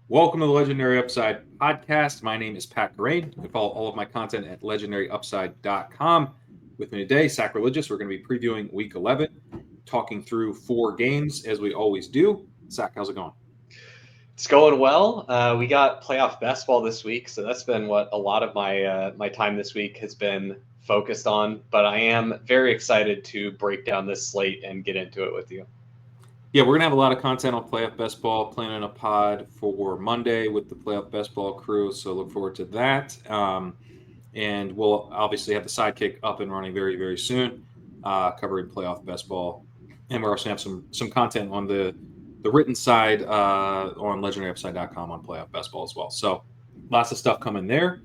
Welcome to the Legendary Upside podcast. My name is Pat Garain. You can follow all of my content at legendaryupside.com. With me today, Sackreligious. We're going to be previewing week 11, talking through 4 games as we always do. Sack, how's it going? It's going well. We got playoff best ball this week, so that's been what a lot of my time this week has been focused on. But I am very excited to break down this slate and get into it with you. Yeah, we're going to have a lot of content on playoff best ball, planning a pod for Monday with the playoff best ball crew. So look forward to that. And we'll obviously have the sidekick up and running very, very soon, covering playoff best ball. And we're also going to have some content on the written side on legendaryupside.com on playoff best ball as well. So lots of stuff coming there.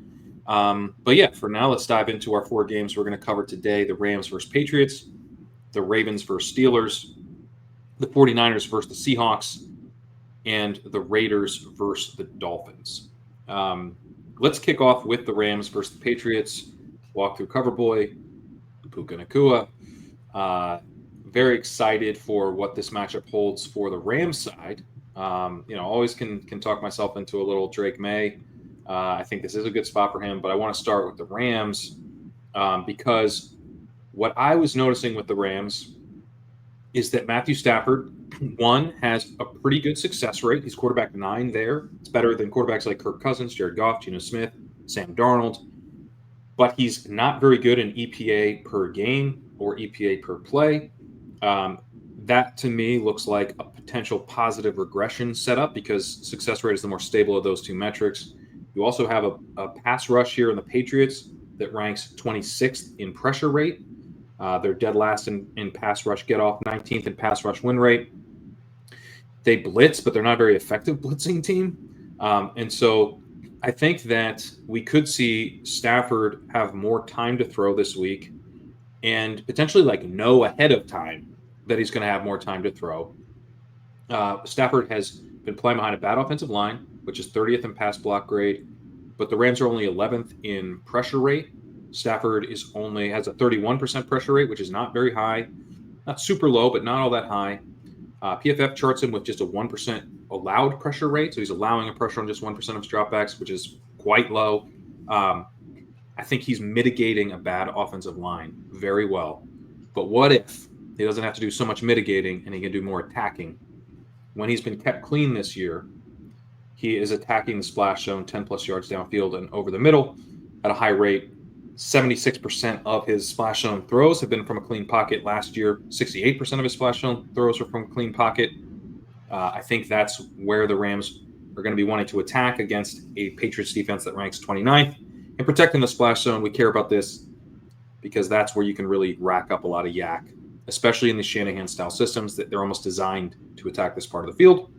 But yeah, for now, let's dive into our 4 games we're going to cover today. The Rams versus Patriots, the Ravens versus Steelers, the 49ers versus the Seahawks, and the Raiders versus the Dolphins. Let's kick off with the Rams versus the Patriots. Walk through cover boy, Puka Nacua. Very excited for what this matchup holds for the Rams side. Always can talk myself into a little Drake May. I think this is a good spot for him, but I want to start with the Rams because what I was noticing with the Rams is that Matthew Stafford, one, has a pretty good success rate. He's quarterback 9 there. It's better than quarterbacks like Kirk Cousins, Jared Goff, Geno Smith, Sam Darnold. But he's not very good in EPA per game or EPA per play. That, to me, looks like a potential positive regression setup because success rate is the more stable of those two metrics. You also have a pass rush here in the Patriots that ranks 26th in pressure rate. They're dead last in pass rush get off, 19th in pass rush win rate. They blitz, but they're not a very effective blitzing team. And so I think that we could see Stafford have more time to throw this week and potentially know ahead of time that he's going to have more time to throw. Stafford has been playing behind a bad offensive line, which is 30th in pass block grade, but the Rams are only 11th in pressure rate. Stafford has a 31% pressure rate, which is not very high. Not super low, but not all that high. PFF charts him with just a 1% allowed pressure rate, so he's allowing a pressure on just 1% of his dropbacks, which is quite low. I think he's mitigating a bad offensive line very well. But what if he doesn't have to do so much mitigating and he can do more attacking? When he's been kept clean this year, he is attacking the splash zone 10-plus yards downfield and over the middle at a high rate. 76% of his splash zone throws have been from a clean pocket. Last year, 68% of his splash zone throws were from a clean pocket. I think that's where the Rams are going to be wanting to attack against a Patriots defense that ranks 29th. And protecting the splash zone, we care about this because that's where you can really rack up a lot of yak, especially in the Shanahan-style systems that they're almost designed to attack this part of the field.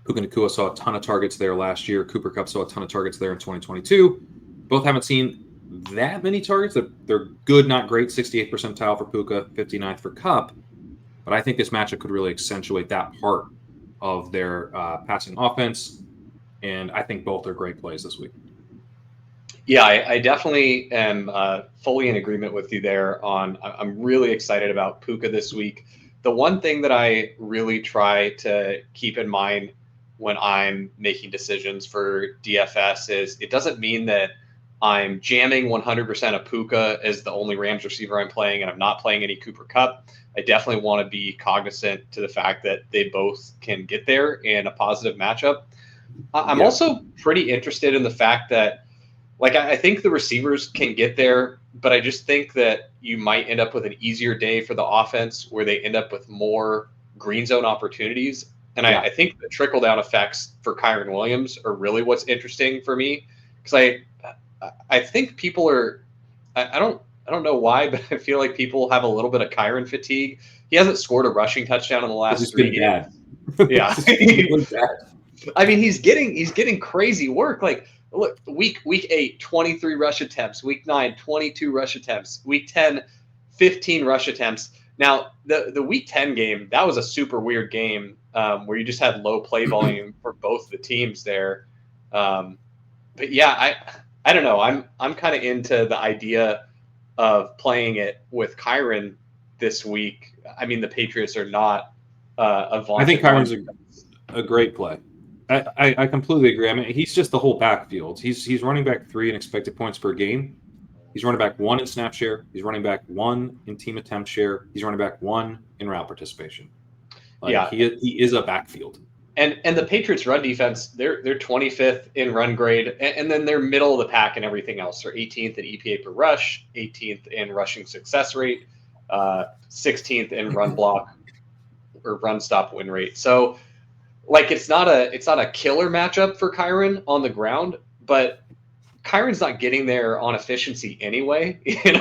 Puka Nacua saw a ton of targets there last year. Cooper Kupp saw a ton of targets there in 2022. Both haven't seen that many targets. They're good, not great. 68th percentile for Puka, 59th for Kupp. But I think this matchup could really accentuate that part of their passing offense. And I think both are great plays this week. Yeah, I definitely am fully in agreement with you there I'm really excited about Puka this week. The one thing that I really try to keep in mind when I'm making decisions for DFS is it doesn't mean that I'm jamming 100% of Puka as the only Rams receiver I'm playing, and I'm not playing any Cooper Kupp. I definitely want to be cognizant to the fact that they both can get there in a positive matchup. I'm also pretty interested in the fact that, I think the receivers can get there, but I just think that you might end up with an easier day for the offense where they end up with more green zone opportunities. And I think the trickle-down effects for Kyren Williams are really what's interesting for me because I think people are I don't know why, but I feel like people have a little bit of Kyren fatigue. He hasn't scored a rushing touchdown in the last 3 games. Yeah. I mean, he's getting crazy work. Look, week 8, 23 rush attempts, week 9, 22 rush attempts, week 10, 15 rush attempts. Now, the week 10 game, that was a super weird game where you just had low play volume for both the teams there. But yeah, I don't know. I'm kind of into the idea of playing it with Kyren this week. I mean, the Patriots are not a vaunted. I think Kyren's a great play. I completely agree. I mean, he's just the whole backfield. He's running back 3 in expected points per game. He's running back 1 in snap share. He's running back 1 in team attempt share. He's running back 1 in route participation. Like Yeah, he is a backfield. and the Patriots run defense, they're 25th in run grade, and then they're middle of the pack and everything else. They're 18th in EPA per rush, 18th in rushing success rate, 16th in run block or run stop win rate. So like it's not a killer matchup for Kyron on the ground, but Kyron's not getting there on efficiency anyway.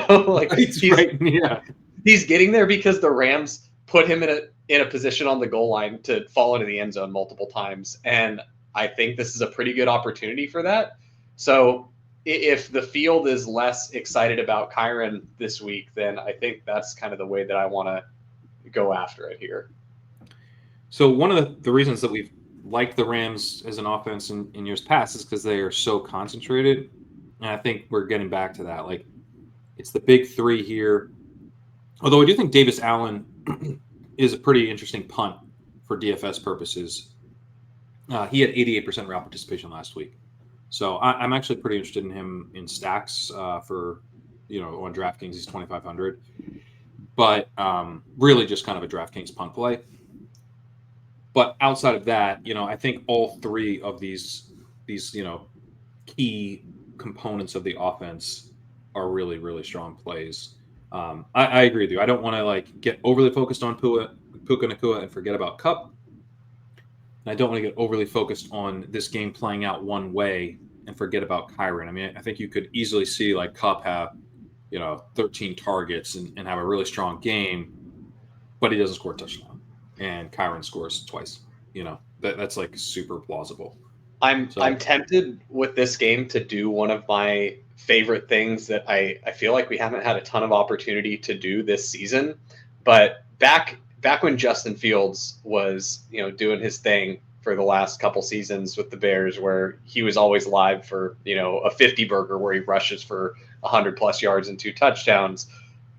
Like Right, right, yeah. he's getting there because the Rams put him in a position on the goal line to fall into the end zone multiple times, and I think this is a pretty good opportunity for that. So if the field is less excited about Kyron this week, then I think that's kind of the way that I want to go after it here. So one of the reasons that we've liked the Rams as an offense in years past is because they are so concentrated, and I think we're getting back to that. Like it's the big 3 here. Although I do think Davis Allen is a pretty interesting punt for DFS purposes. He had 88% route participation last week, so I'm actually pretty interested in him in stacks for on DraftKings. He's 2,500, but really just kind of a DraftKings punt play. But outside of that, I think all 3 of these key components of the offense are really, really strong plays. I agree with you. I don't want to like get overly focused on Puka Nacua and forget about Kupp. And I don't want to get overly focused on this game playing out one way and forget about Kyron. I mean, I think you could easily see like Kupp have 13 targets and have a really strong game, but he doesn't score a touchdown, and Kyron scores twice. That's like super plausible. I'm tempted with this game to do one of my favorite things that I feel like we haven't had a ton of opportunity to do this season. But back when Justin Fields was, doing his thing for the last couple seasons with the Bears, where he was always live for, a 50 burger where he rushes for 100 plus yards and 2 touchdowns,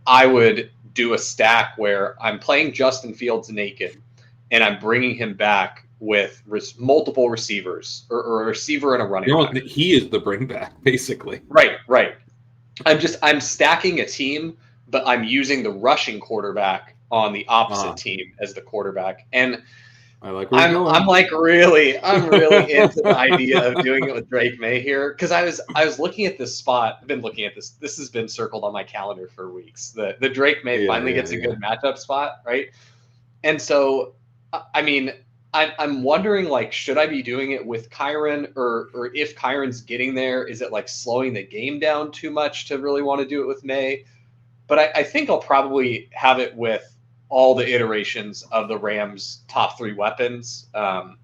I would do a stack where I'm playing Justin Fields naked and I'm bringing him back with multiple receivers or a receiver and a running back. He is the bring back, basically. Right. I'm stacking a team, but I'm using the rushing quarterback on the opposite team as the quarterback. And I like where you're going. I'm really into the idea of doing it with Drake May here, because I was looking at this spot. I've been looking at this. This has been circled on my calendar for weeks. The Drake May finally gets a good matchup spot, right? And so, I mean, I'm wondering, like, should I be doing it with Kyron, or if Kyron's getting there, is it like slowing the game down too much to really want to do it with May? But I think I'll probably have it with all the iterations of the Rams' top 3 weapons. And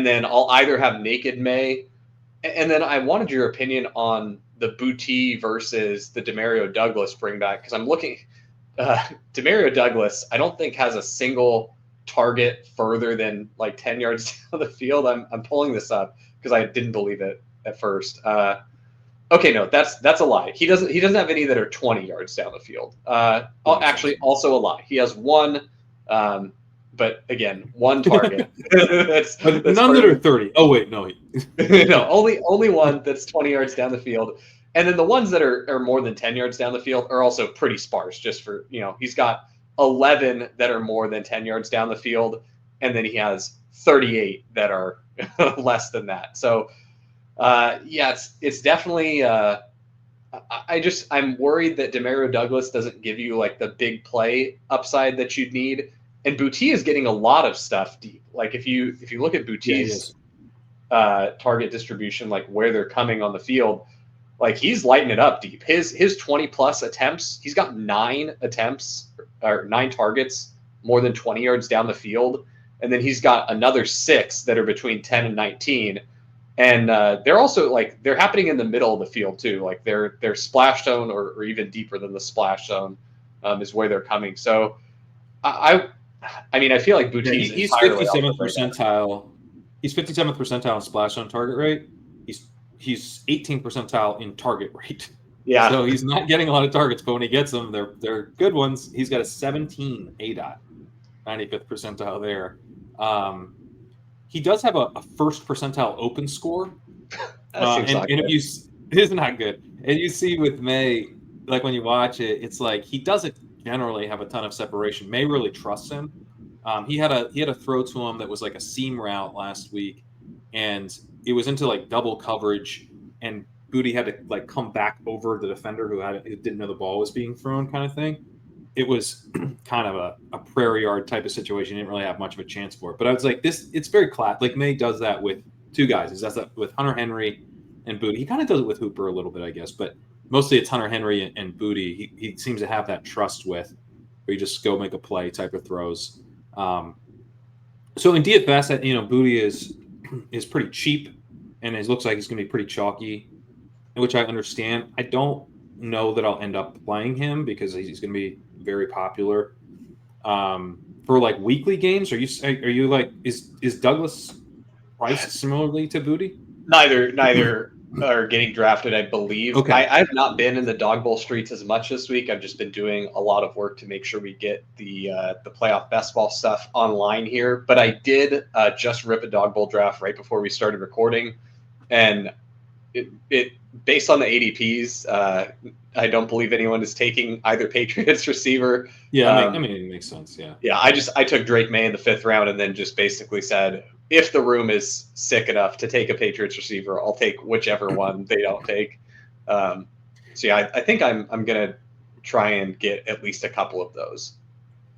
then I'll either have naked May, and then I wanted your opinion on the Booty versus the Demario Douglas bring back, because I'm looking. Demario Douglas, I don't think has a single target further than like 10 yards down the field. I'm pulling this up because I didn't believe it at first. Okay, no, that's a lie. He doesn't have any that are 20 yards down the field. Actually, also a lie. He has one, but again, one target. that's none that are 30. Oh wait, no. No, only one that's 20 yards down the field. And then the ones that are more than 10 yards down the field are also pretty sparse, just for, he's got 11 that are more than 10 yards down the field, and then he has 38 that are less than that. So, it's definitely. I'm worried that Demario Douglas doesn't give you like the big play upside that you'd need, and Boutte is getting a lot of stuff deep. Like if you look at Boutte's target distribution, like where they're coming on the field, like he's lighting it up deep. His 20 plus attempts, he's got 9 attempts or 9 targets more than 20 yards down the field, and then he's got another 6 that are between 10 and 19. And they're also like they're happening in the middle of the field too. Like they're splash zone or even deeper than the splash zone is where they're coming. So I mean I feel like Boutte's he's 57th percentile. He's 57th percentile in splash zone target rate. He's 18th percentile in target rate. Yeah. So he's not getting a lot of targets, but when he gets them, they're good ones. He's got a 17 ADOT, 95th percentile there. he does have a first percentile open score. That seems And not if good. it is not good. And you see with May, like when you watch it, it's like he doesn't generally have a ton of separation. May really trusts him. He had a throw to him that was like a seam route last week, and it was into like double coverage, and Booty had to like come back over the defender who didn't know the ball was being thrown, kind of thing. It was kind of a prairie yard type of situation. He didn't really have much of a chance for it. But I was like, this it's very like May does that with two guys. He does that with Hunter Henry and Booty. He kind of does it with Hooper a little bit, I guess, but mostly it's Hunter Henry and Booty. He seems to have that trust with, where you just go make a play type of throws. Um, so in DFS, Booty is pretty cheap, and it looks like he's going to be pretty chalky, which I understand. I don't know that I'll end up playing him because he's going to be very popular. For like weekly games, are you like is Douglas priced similarly to Booty? Neither are getting drafted, I believe. Okay. I've not been in the dog bowl streets as much this week. I've just been doing a lot of work to make sure we get the playoff best ball stuff online here. But I did just rip a dog bowl draft right before we started recording, and it based on the ADPs, I don't believe anyone is taking either Patriots receiver. Yeah, I mean it makes sense. Yeah. Yeah, I took Drake May in the 5th round and then just basically said, if the room is sick enough to take a Patriots receiver, I'll take whichever one they don't take. So yeah, I think I'm gonna try and get at least a couple of those.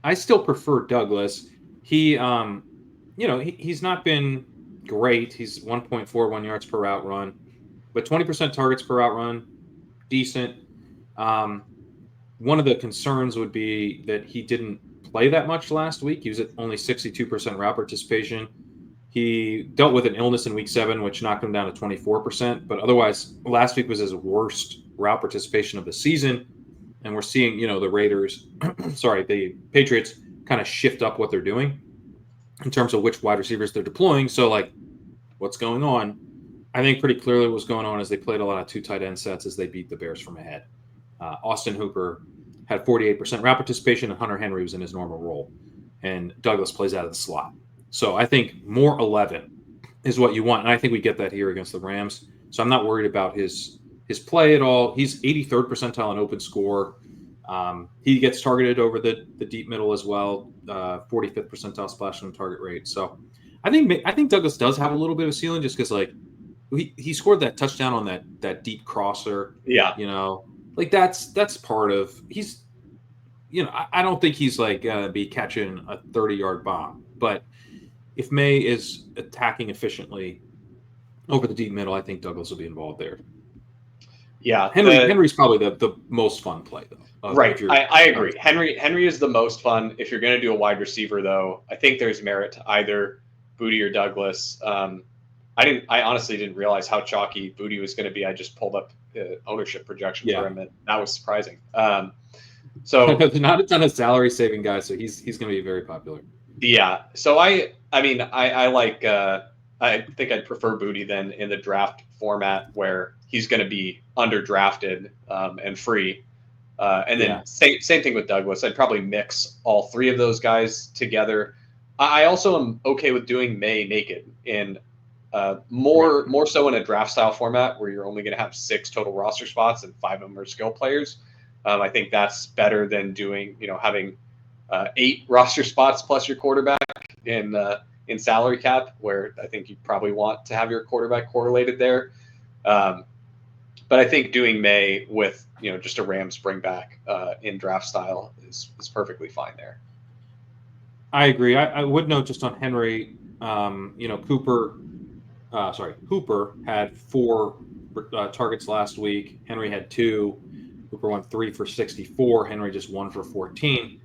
I still prefer Douglas. He's not been great. He's 1.41 yards per route run, but 20% targets per route run, decent. Um, One of the concerns would be that he didn't play that much last week. He was at only 62% route participation. He dealt with an illness in week 7, which knocked him down to 24%. But otherwise, last week was his worst route participation of the season. And we're seeing, the Raiders, the Patriots kind of shift up what they're doing in terms of which wide receivers they're deploying. So, like, what's going on? I think pretty clearly what's going on is they played a lot of 2 tight end sets as they beat the Bears from ahead. Austin Hooper had 48% route participation, and Hunter Henry was in his normal role. And Douglas plays out of the slot. So I think more 11 is what you want. And I think we get that here against the Rams. So I'm not worried about his play at all. He's 83rd percentile in open score. He gets targeted over the deep middle as well, 45th percentile splash on target rate. So I think Douglas does have a little bit of a ceiling just because, like, he scored that touchdown on that deep crosser. Yeah, Like that's part of he's. I don't think he's like gonna be catching a 30-yard bomb, but if May is attacking efficiently over the deep middle, I think Douglas will be involved there. yeah. Henry's probably the most fun play though. Right, I agree. Henry is the most fun. If you're going to do a wide receiver, though, I think there's merit to either Booty or Douglas. I honestly didn't realize how chalky Booty was going to be. I just pulled up ownership projection for him, and that was surprising. So there's not a ton of salary saving guys, so he's going to be very popular. Yeah. So I like. I think I'd prefer Booty then in the draft format where he's going to be underdrafted and free. And then same thing with Douglas. I'd probably mix all 3 of those guys together. I also am okay with doing May naked in more so in a draft style format where you're only going to have 6 total roster spots and 5 of them are skill players. I think that's better than doing having 8 roster spots plus your quarterback in salary cap, where I think you probably want to have your quarterback correlated there. But I think doing May with just a Rams bring back in draft style is perfectly fine there. I agree. I would note just on Henry, Hooper had 4 targets last week. Henry had 2. Hooper went 3 for 64. Henry just 1 for 14.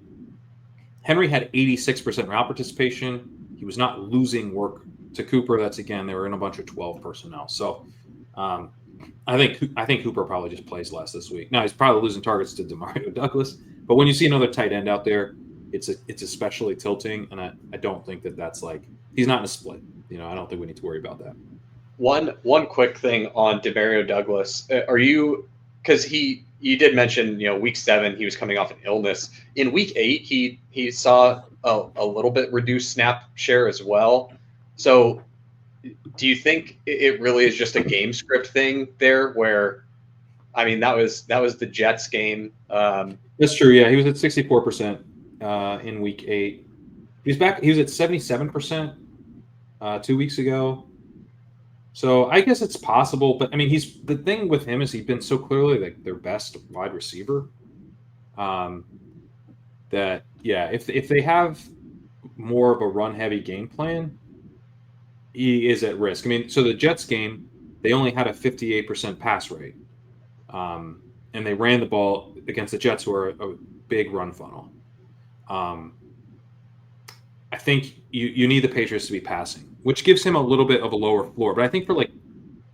Henry had 86% route participation. He was not losing work to Cooper. That's, again, they were in a bunch of 12 personnel. So I think Hooper probably just plays less this week. Now, he's probably losing targets to Demario Douglas. But when you see another tight end out there, it's especially tilting. And I don't think that's like – he's not in a split. I don't think we need to worry about that. One quick thing on Demario Douglas. Are you – because you did mention, week 7, he was coming off an illness. In week 8, he saw a little bit reduced snap share as well. So do you think it really is just a game script thing there where, I mean, that was the Jets game. That's true. Yeah, he was at 64% in week 8. He's back. He was at 77% 2 weeks ago. So I guess it's possible, but I mean, he's the thing with him is he's been so clearly like their best wide receiver. Um, that yeah, if they have more of a run heavy game plan, he is at risk. I mean, so the Jets game, they only had a 58% pass rate, um, and they ran the ball against the Jets, who are a big run funnel. Um, I think you need the Patriots to be passing, which gives him a little bit of a lower floor. But I think for like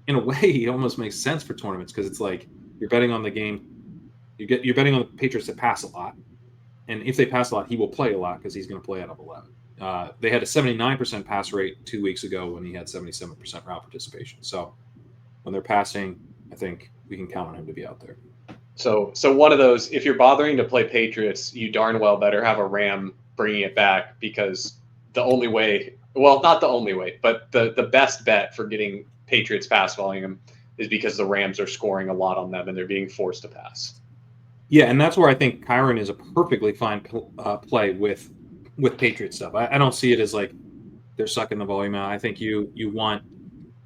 in a way, it almost makes sense for tournaments because it's like you're betting on the game. You're betting on the Patriots to pass a lot, and if they pass a lot, he will play a lot because he's going to play out of 11. They had a 79% pass rate 2 weeks ago when he had 77% route participation. So when they're passing, I think we can count on him to be out there. So one of those, if you're bothering to play Patriots, you darn well better have a Ram bringing it back, because the only way, well, not the only way, but the best bet for getting Patriots pass volume is because the Rams are scoring a lot on them and they're being forced to pass. Yeah, and that's where I think Kyron is a perfectly fine play with Patriot stuff. I don't see it as like they're sucking the volume out. I think you want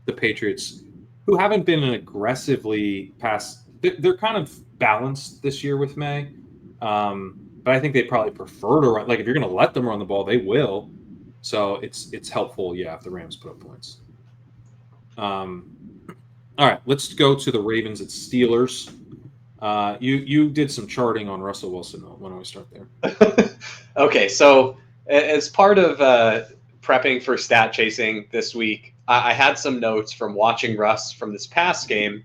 the Patriots, who haven't been an aggressively pass. They're kind of balanced this year with May, but I think they probably prefer to run. Like if you're going to let them run the ball, they will. So it's helpful, yeah, if the Rams put up points. All right, let's go to the Ravens at Steelers. You did some charting on Russell Wilson. Why don't we start there? Okay, so as part of prepping for stat chasing this week, I had some notes from watching Russ from this past game,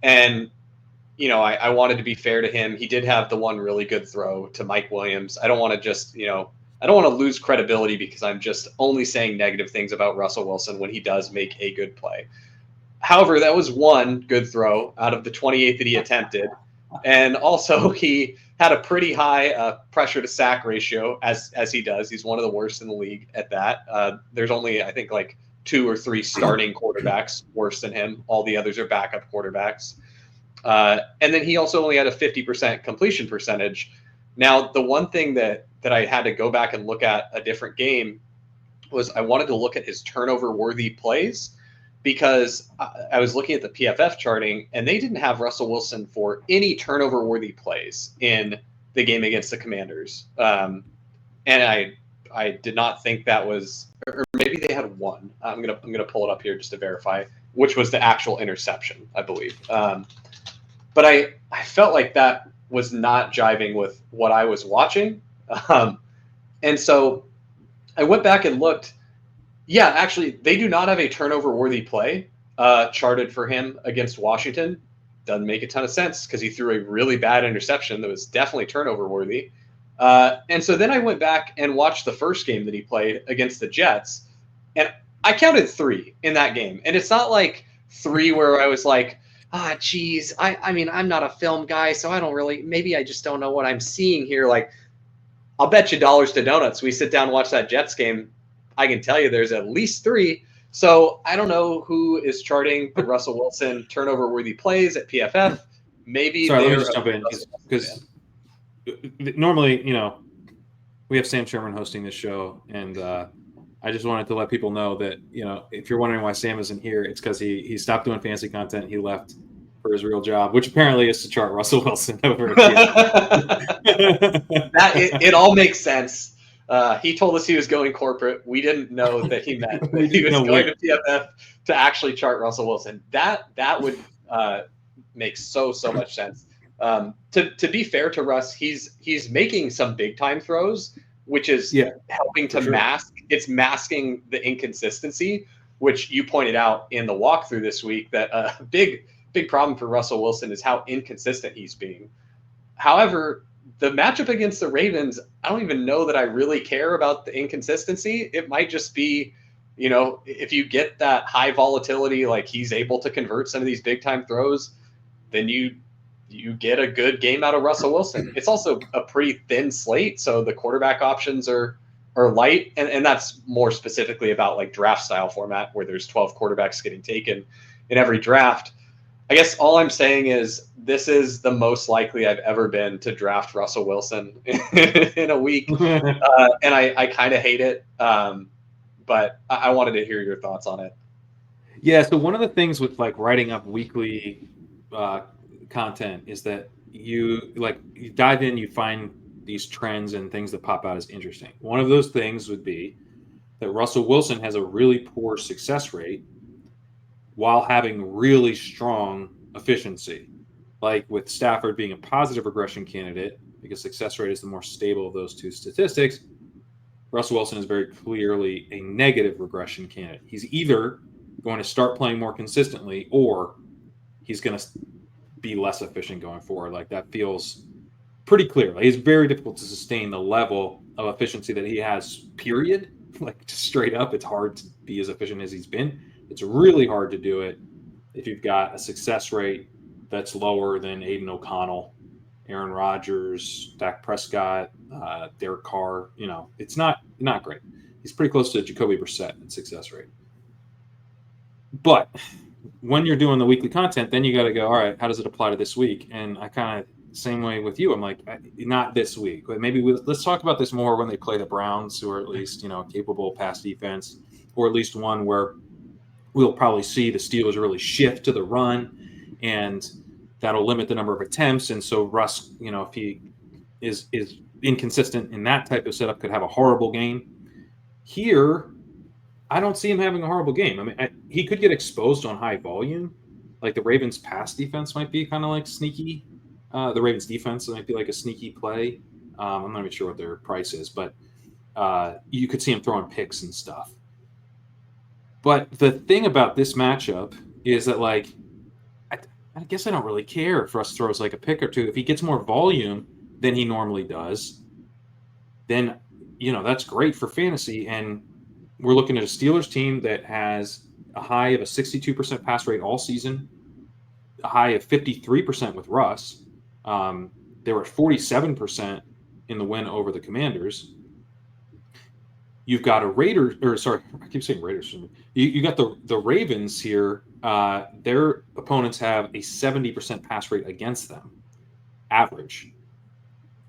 and I wanted to be fair to him. He did have the one really good throw to Mike Williams. I don't want to just I don't want to lose credibility because I'm just only saying negative things about Russell Wilson when he does make a good play. However, that was one good throw out of the 28 that he attempted. And also, he had a pretty high pressure to sack ratio, as he does. He's one of the worst in the league at that. There's only, I think, like 2 or 3 starting quarterbacks worse than him. All the others are backup quarterbacks. And then he also only had a 50% completion percentage. Now, the one thing that I had to go back and look at a different game was I wanted to look at his turnover-worthy plays, because I was looking at the PFF charting, and they didn't have Russell Wilson for any turnover-worthy plays in the game against the Commanders. And I did not think that was, or maybe they had one. I'm gonna pull it up here just to verify, which was the actual interception, I believe. But I felt like that was not jiving with what I was watching, and so I went back and looked. Yeah, actually, they do not have a turnover-worthy play charted for him against Washington. Doesn't make a ton of sense because he threw a really bad interception that was definitely turnover-worthy. And so then I went back and watched the first game that he played against the Jets, and I counted 3 in that game. And it's not like 3 where I was like, geez, I mean, I'm not a film guy, so I don't really, maybe I just don't know what I'm seeing here. Like, I'll bet you dollars to donuts. We sit down and watch that Jets game, I can tell you there's at least 3. So I don't know who is charting the Russell Wilson turnover-worthy plays at PFF. Maybe Sorry, let me they're just jump in because normally, we have Sam Sherman hosting this show, and I just wanted to let people know that if you're wondering why Sam isn't here, it's because he stopped doing fancy content. He left for his real job, which apparently is to chart Russell Wilson over. It all makes sense. He told us he was going corporate. We didn't know that he meant that he was going to PFF to actually chart Russell Wilson. That would make so much sense. To be fair to Russ, he's making some big time throws, which is helping to mask. It's masking the inconsistency, which you pointed out in the walkthrough this week. That a big problem for Russell Wilson is how inconsistent he's being. However, the matchup against the Ravens, I don't even know that I really care about the inconsistency. It might just be, if you get that high volatility, like he's able to convert some of these big time throws, then you get a good game out of Russell Wilson. It's also a pretty thin slate, so the quarterback options are are light, and that's more specifically about like draft style format where there's 12 quarterbacks getting taken in every draft. I guess all I'm saying is this is the most likely I've ever been to draft Russell Wilson in a week, and I kind of hate it. But I wanted to hear your thoughts on it. Yeah, so one of the things with like writing up weekly uh, content is that you dive in, you find these trends and things that pop out as interesting. One of those things would be that Russell Wilson has a really poor success rate while having really strong efficiency. Like with Stafford being a positive regression candidate, because success rate is the more stable of those two statistics, Russell Wilson is very clearly a negative regression candidate. He's either going to start playing more consistently or he's going to be less efficient going forward. Like that feels pretty clear. Like it's very difficult to sustain the level of efficiency that he has, period. Like just straight up, it's hard to be as efficient as he's been. It's really hard to do it if you've got a success rate that's lower than Aiden O'Connell, Aaron Rodgers, Dak Prescott, Derek Carr. It's not great. He's pretty close to Jacoby Brissett in success rate. But when you're doing the weekly content, then you got to go, all right, how does it apply to this week? And I kind of same way with you. I'm like, not this week, but maybe let's talk about this more when they play the Browns, who are at least capable pass defense, or at least one where we'll probably see the Steelers really shift to the run, and that'll limit the number of attempts. And so Russ, if he is inconsistent in that type of setup, could have a horrible game. Here, I don't see him having a horrible game. I mean, he could get exposed on high volume. Like the Ravens' pass defense might be kind of like sneaky. The Ravens' defense might be like a sneaky play. I'm not even sure what their price is, but you could see him throwing picks and stuff. But the thing about this matchup is that, like, I guess I don't really care if Russ throws like a pick or two. If he gets more volume than he normally does, then that's great for fantasy. And we're looking at a Steelers team that has a high of a 62% pass rate all season, a high of 53% with Russ. They were at 47% in the win over the Commanders. You've got I keep saying Raiders. You got the Ravens here. Their opponents have a 70% pass rate against them, average.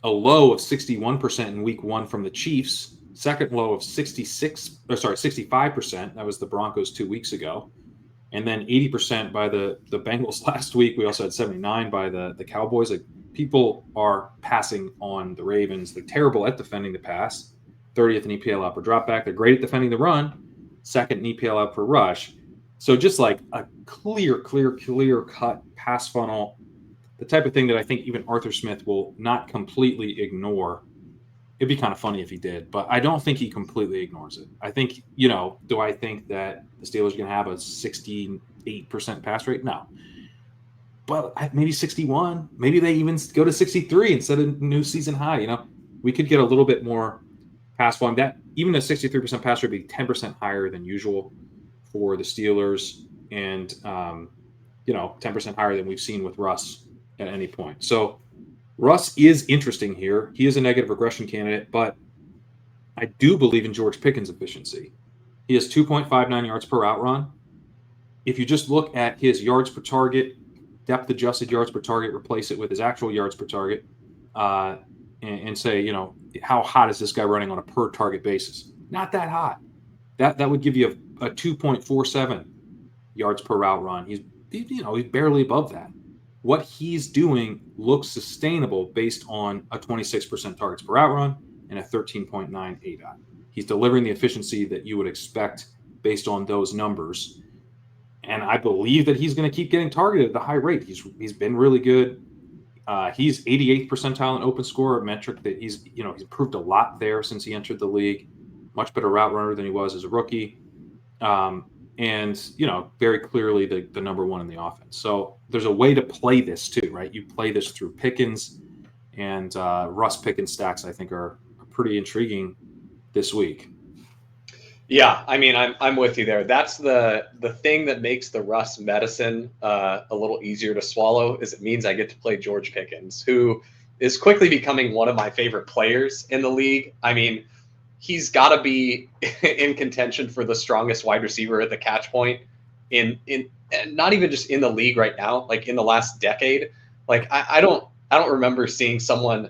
A low of 61% in week one from the Chiefs. Second low of 65%. That was the Broncos 2 weeks ago. And then 80% by the Bengals last week. We also had 79 by the Cowboys. Like, people are passing on the Ravens. They're terrible at defending the pass. 30th in EPL out per dropback. They're great at defending the run. Second in EPL out per rush. So just like a clear cut pass funnel, the type of thing that I think even Arthur Smith will not completely ignore. It'd be kind of funny if he did, but I don't think he completely ignores it. I think, do I think that the Steelers are going to have a 68% pass rate? No. But maybe 61. Maybe they even go to 63 instead of new season high. We could get a little bit more pass volume. That even a 63% pass rate would be 10% higher than usual for the Steelers, and 10% higher than we've seen with Russ at any point. So Russ is interesting here. He is a negative regression candidate, but I do believe in George Pickens' efficiency. He has 2.59 yards per route run. If you just look at his yards per target, depth adjusted yards per target, replace it with his actual yards per target, and say, how hot is this guy running on a per target basis? Not that hot. That would give you a 2.47 yards per route run. He's barely above that. What he's doing looks sustainable based on a 26% targets per route run and a 13.9 ADOT. He's delivering the efficiency that you would expect based on those numbers. And I believe that he's going to keep getting targeted at a high rate. He's been really good. He's 88th percentile in open score, a metric that he's improved a lot there since he entered the league. Much better route runner than he was as a rookie. And very clearly the number one in the offense. So there's a way to play this too, right? You play this through Pickens, and Russ Pickens stacks, I think, are pretty intriguing this week. Yeah, I mean, I'm with you there. That's the thing that makes the Russ medicine a little easier to swallow, is it means I get to play George Pickens, who is quickly becoming one of my favorite players in the league. I mean, he's got to be in contention for the strongest wide receiver at the catch point in not even just in the league right now, like in the last decade. Like I don't remember seeing someone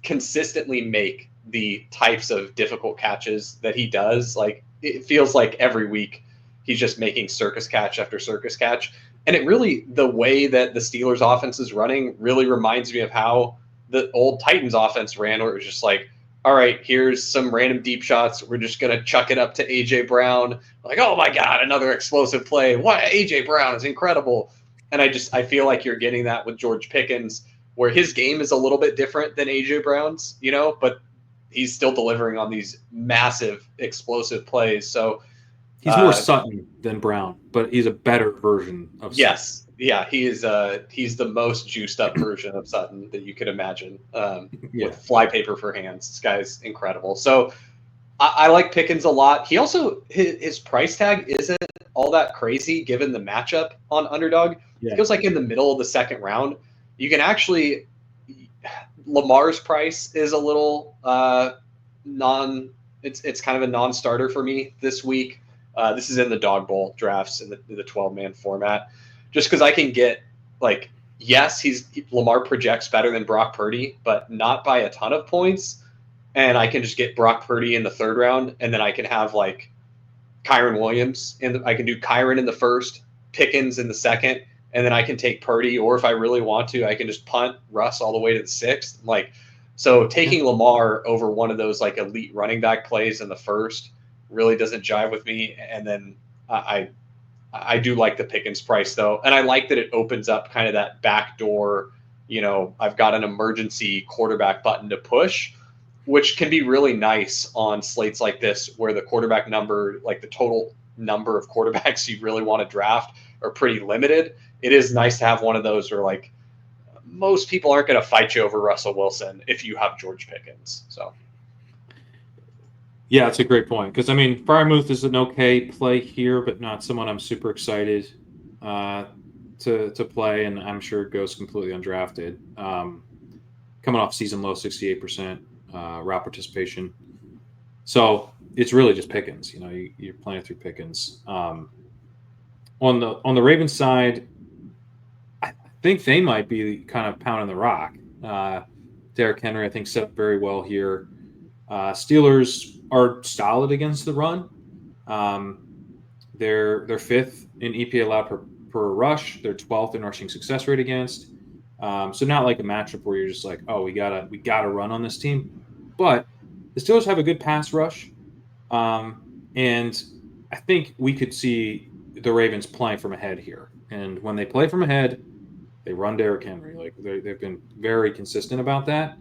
consistently make the types of difficult catches that he does. Like it feels like every week he's just making circus catch after circus catch. And it really, the way that the Steelers offense is running really reminds me of how the old Titans offense ran, where it was just like, all right, here's some random deep shots. We're just going to chuck it up to AJ Brown. Like, oh my God, another explosive play. What? AJ Brown is incredible. And I feel like you're getting that with George Pickens, where his game is a little bit different than AJ Brown's, but he's still delivering on these massive explosive plays. So He's more Sutton than Brown, but he's a better version of Sutton. Yes. Yeah, he is. He's the most juiced up version of Sutton that you could imagine, with flypaper for hands. This guy's incredible. So I like Pickens a lot. He also, his price tag isn't all that crazy given the matchup on Underdog. Yeah. It goes like in the middle of the second round. You can actually, Lamar's price is a little it's kind of a non-starter for me this week. This is in the dog bowl drafts in the 12-man format, just because I can get, like, yes, Lamar projects better than Brock Purdy, but not by a ton of points. And I can just get Brock Purdy in the third round, and then I can have like Kyron Williams, and I can do Kyron in the first, Pickens in the second, and then I can take Purdy, or if I really want to, I can just punt Russ all the way to the sixth. Like, so taking Lamar over one of those like elite running back plays in the first really doesn't jive with me. And then I do like the Pickens price though, and I like that it opens up kind of that back door. I've got an emergency quarterback button to push, which can be really nice on slates like this, where the quarterback number, like the total number of quarterbacks you really want to draft, are pretty limited. It is nice to have one of those where, like, most people aren't going to fight you over Russell Wilson if you have George Pickens. So, yeah, that's a great point. Because, I mean, Freiermuth is an okay play here, but not someone I'm super excited to play, and I'm sure it goes completely undrafted. Coming off season low 68% route participation. So it's really just Pickens. You're playing through Pickens. On the Ravens side, I think they might be kind of pounding the rock. Derrick Henry, I think, set up very well here. Steelers are solid against the run. They're fifth in EPA allowed per rush. They're 12th in rushing success rate against. So not like a matchup where you're just like, oh, we gotta run on this team. But the Steelers have a good pass rush. And I think we could see the Ravens playing from ahead here. And when they play from ahead, they run Derrick Henry. Like, they've been very consistent about that.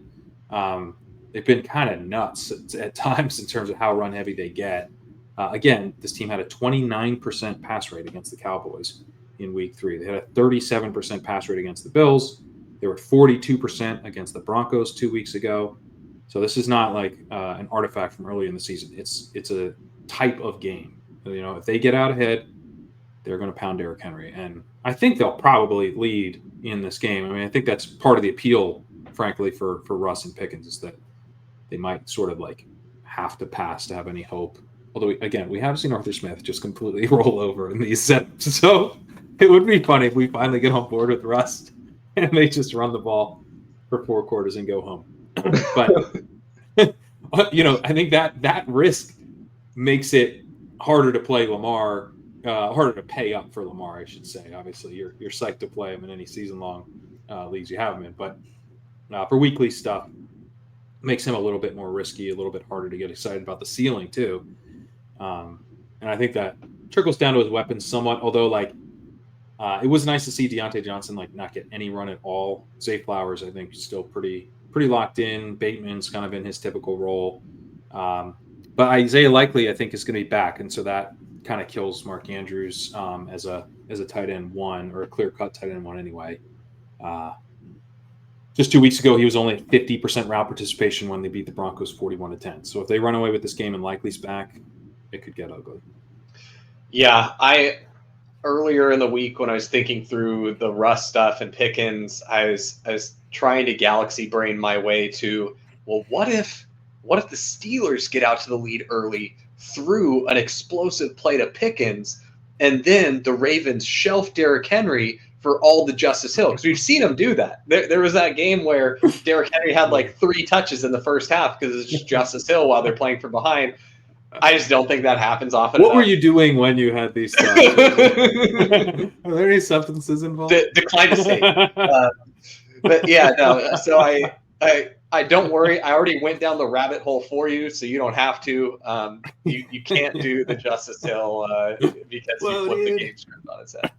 They've been kind of nuts at times in terms of how run heavy they get. Again, this team had a 29% pass rate against the Cowboys in week 3. They had a 37% pass rate against the Bills. They were at 42% against the Broncos 2 weeks ago. So this is not like an artifact from early in the season. It's a type of game. If they get out ahead, they're going to pound Derrick Henry. And I think they'll probably lead in this game. I mean, I think that's part of the appeal, frankly, for Russ and Pickens, is that they might sort of like have to pass to have any hope. Although, again, we have seen Arthur Smith just completely roll over in these setups. So it would be funny if we finally get on board with Russ and they just run the ball for 4 quarters and go home. But, I think that risk makes it harder to play Lamar, harder to pay up for Lamar, I should say. Obviously, you're psyched to play him in any season-long leagues you have him in. But for weekly stuff, makes him a little bit more risky, a little bit harder to get excited about the ceiling, too. And I think that trickles down to his weapons somewhat, although, it was nice to see Deontay Johnson, not get any run at all. Zay Flowers, I think, is still pretty locked in. Bateman's kind of in his typical role. But Isaiah Likely, I think, is going to be back, and so that kind of kills Mark Andrews as a tight end 1, or a clear-cut tight end 1 anyway. Just 2 weeks ago, he was only at 50% route participation when they beat the Broncos 41-10. So if they run away with this game and Likely's back, it could get ugly. Yeah, earlier in the week when I was thinking through the Russ stuff and Pickens, I was trying to galaxy brain my way to, well, what if what if the Steelers get out to the lead early through an explosive play to Pickens, and then the Ravens shelf Derrick Henry for all the Justice Hill? Because we've seen him do that. There was that game where Derrick Henry had like 3 touches in the first half because it's just Justice Hill while they're playing from behind. I just don't think that happens often What enough. were you doing when you had these thoughts? Are there any substances involved? Decline to state. But yeah, no. So I don't worry. I already went down the rabbit hole for you, so you don't have to. You can't do the Justice Hill because you flipped the game script on its head.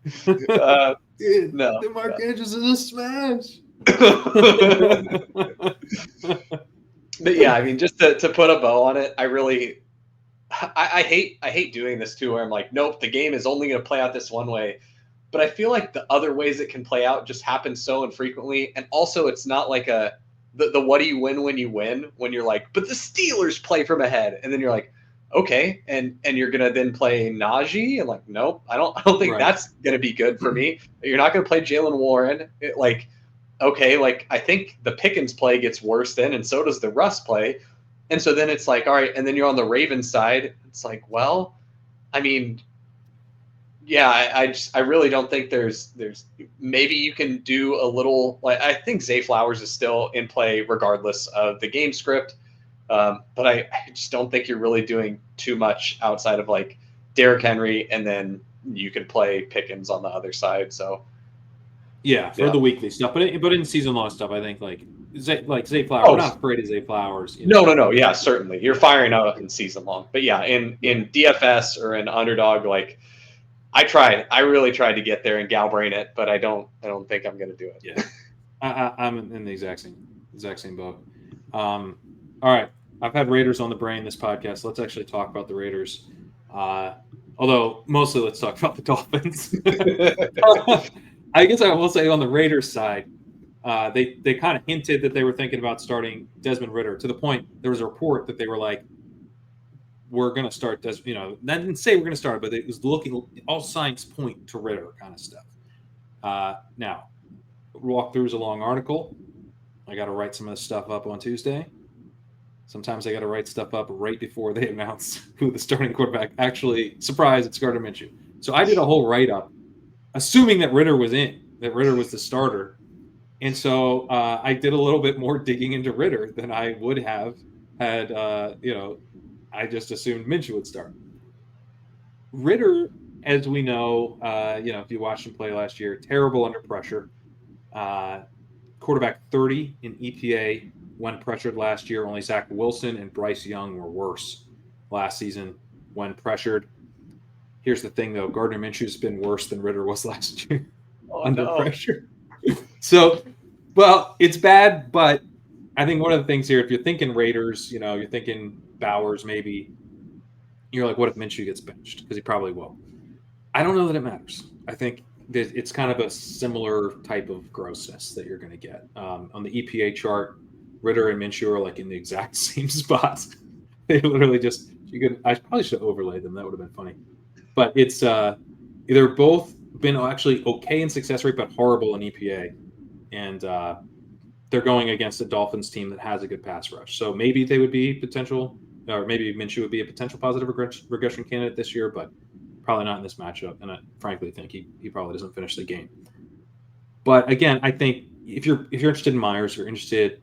Dude, No, the Mark Andrews is a smash. But yeah, I mean, just to put a bow on it, I hate doing this too, where I'm like, nope, the game is only going to play out this one way. But I feel like the other ways it can play out just happen so infrequently, and also it's not like the what do you win when you win, when you're like, but the Steelers play from ahead, and then you're like, okay, and you're gonna then play Najee, and like, nope, I don't think that's gonna be good for me. You're not gonna play Jalen Warren, okay, like I think the Pickens play gets worse then, and so does the Russ play. And so then it's like, all right, and then you're on the Ravens side. It's like, well, I mean, yeah, I really don't think there's maybe you can do a little, like, I think Zay Flowers is still in play regardless of the game script. But I just don't think you're really doing too much outside of like Derrick Henry, and then you can play Pickens on the other side. So for the weekly stuff, but in season long stuff, I think like Zay Flowers. We're not afraid of Zay Flowers. No. Yeah, certainly you're firing out in season long, but yeah, in DFS or in underdog, like I really tried to get there and Galbrain it, but I don't think I'm going to do it. Yeah, I'm in the exact same boat. All right, I've had Raiders on the brain this podcast. Let's actually talk about the Raiders. Although mostly let's talk about the Dolphins. I guess I will say on the Raiders side, they kind of hinted that they were thinking about starting Desmond Ridder, to the point there was a report that they were like, we're going to start They didn't say we're going to start, but it was looking, all signs point to Ridder kind of stuff. Now, walkthrough is a long article. I got to write some of this stuff up on Tuesday. Sometimes I got to write stuff up right before they announce who the starting quarterback. Actually, surprise, it's Gardner Minshew. So I did a whole write-up, assuming that Ridder was the starter. And so I did a little bit more digging into Ridder than I would have had, I just assumed Minshew would start. Ridder, as we know, if you watched him play last year, terrible under pressure. Quarterback 30 in EPA when pressured last year. Only Zach Wilson and Bryce Young were worse last season when pressured. Here's the thing, though. Gardner Minshew's been worse than Ridder was last year under pressure. So, well, it's bad, but I think one of the things here, if you're thinking Raiders, you're thinking Bowers maybe, you're like, what if Minshew gets benched? Because he probably will. I don't know that it matters. I think that it's kind of a similar type of grossness that you're going to get. On the EPA chart, Ridder and Minshew are like in the exact same spots. They literally I probably should have overlaid them. That would have been funny. But it's they're both been actually okay in success rate, but horrible in EPA. And they're going against a Dolphins team that has a good pass rush. So maybe they would be potential, or maybe Minshew would be a potential positive regression candidate this year, but probably not in this matchup. And I frankly think he probably doesn't finish the game. But again, I think if you're interested in Myers, you're interested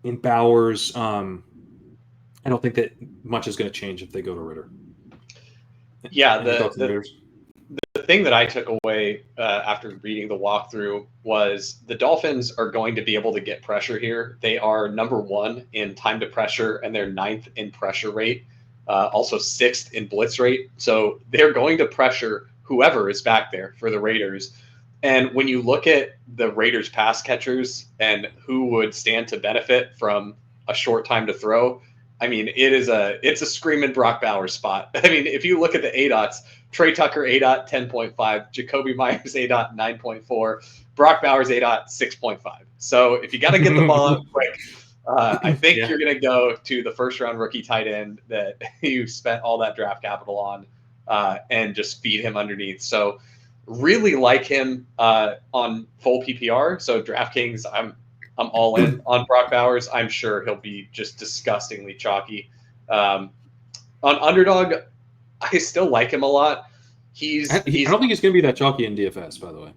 in Bowers, I don't think that much is going to change if they go to Ridder. Yeah, the thing that I took away after reading the walkthrough was the Dolphins are going to be able to get pressure here. They are number 1 in time to pressure, and they're 9th in pressure rate, also 6th in blitz rate. So they're going to pressure whoever is back there for the Raiders. And when you look at the Raiders pass catchers and who would stand to benefit from a short time to throw, I mean, it's a screaming Brock Bowers spot. I mean, if you look at the ADOTs, Trey Tucker ADOT 10.5, Jacoby Myers ADOT 9.4, Brock Bowers ADOT 6.5. So if you got to get the ball out quick, I think you're going to go to the first round rookie tight end that you spent all that draft capital on and just feed him underneath. So really like him on full PPR. So DraftKings, I'm all in on Brock Bowers. I'm sure he'll be just disgustingly chalky. Um, on underdog, I still like him a lot. I He's don't think he's going to be that chalky in DFS, by the way.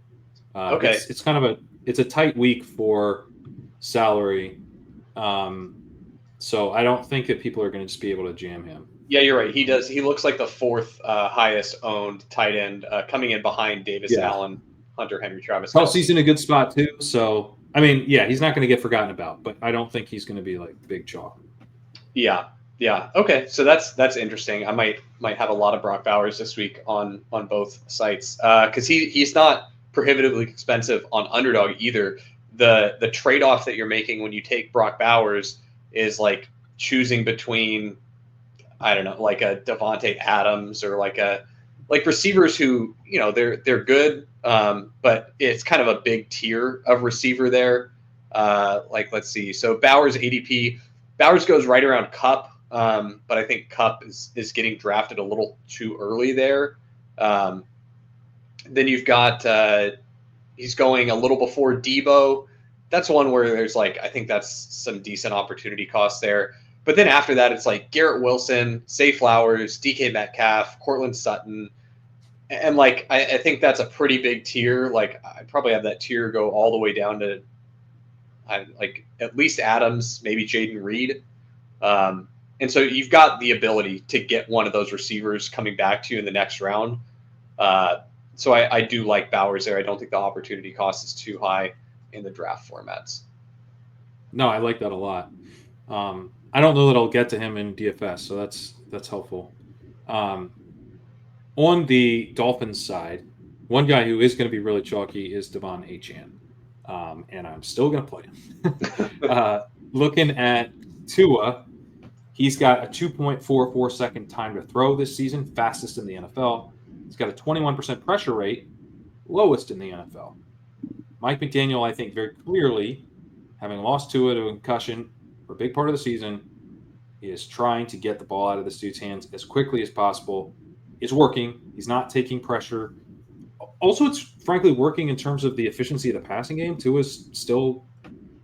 okay. It's kind of a tight week for salary, um, so I don't think that people are going to just be able to jam him. Yeah, you're right. He does. He looks like the fourth highest owned tight end, coming in behind Davis Yeah, Allen, Hunter Henry, Travis Kelsey's Kelsey. in a good spot too. So I mean, yeah, he's not going to get forgotten about, but I don't think he's going to be like big chalk. Yeah, yeah. Okay, so that's interesting. I might have a lot of Brock Bowers this week on both sites because he's not prohibitively expensive on underdog either. The trade off that you're making when you take Brock Bowers is like choosing between, I don't know, like a Devonte Adams or like receivers who, they're good, but it's kind of a big tier of receiver there. Like let's see, so Bowers ADP, Bowers goes right around Cup, but I think Cup is getting drafted a little too early there. Um, then you've got he's going a little before Debo. That's one where there's like, I think that's some decent opportunity cost there. But then after that, it's like Garrett Wilson, Say Flowers, DK Metcalf, Cortland Sutton. And like, I think that's a pretty big tier. Like, I probably have that tier go all the way down to like at least Adams, maybe Jaden Reed. And so you've got the ability to get one of those receivers coming back to you in the next round. Uh, so I do like Bowers there. I don't think the opportunity cost is too high in the draft formats. No, I like that a lot. I don't know that I'll get to him in DFS, so that's helpful. Um, on the Dolphins side, one guy who is going to be really chalky is Devon Achane, and I'm still going to play him. Looking at Tua, he's got a 2.44 second time to throw this season, fastest in the NFL. He's got a 21% pressure rate, lowest in the NFL. Mike McDaniel, I think, very clearly, having lost Tua to a concussion for a big part of the season, is trying to get the ball out of this dude's hands as quickly as possible. It's working. He's not taking pressure. Also, it's frankly working in terms of the efficiency of the passing game. Tua is still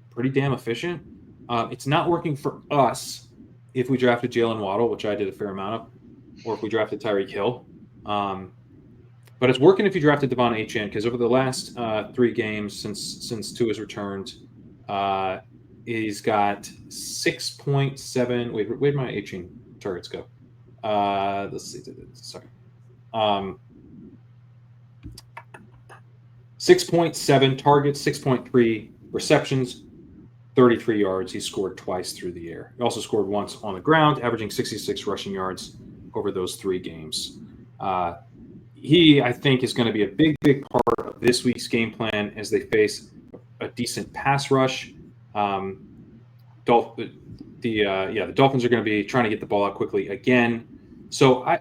pretty damn efficient. It's not working for us if we drafted Jalen Waddle, which I did a fair amount of, or if we drafted Tyreek Hill. But it's working if you drafted Devon Achane because over the last 3 games since Tua's returned, he's got 6.7. Wait, where'd my Achane targets go? Let's see. Sorry. 6.7 targets, 6.3 receptions, 33 yards. He scored twice through the air. He also scored once on the ground, averaging 66 rushing yards over those 3 games. He, I think, is going to be a big part of this week's game plan as they face a decent pass rush. The Dolphins are going to be trying to get the ball out quickly again. So I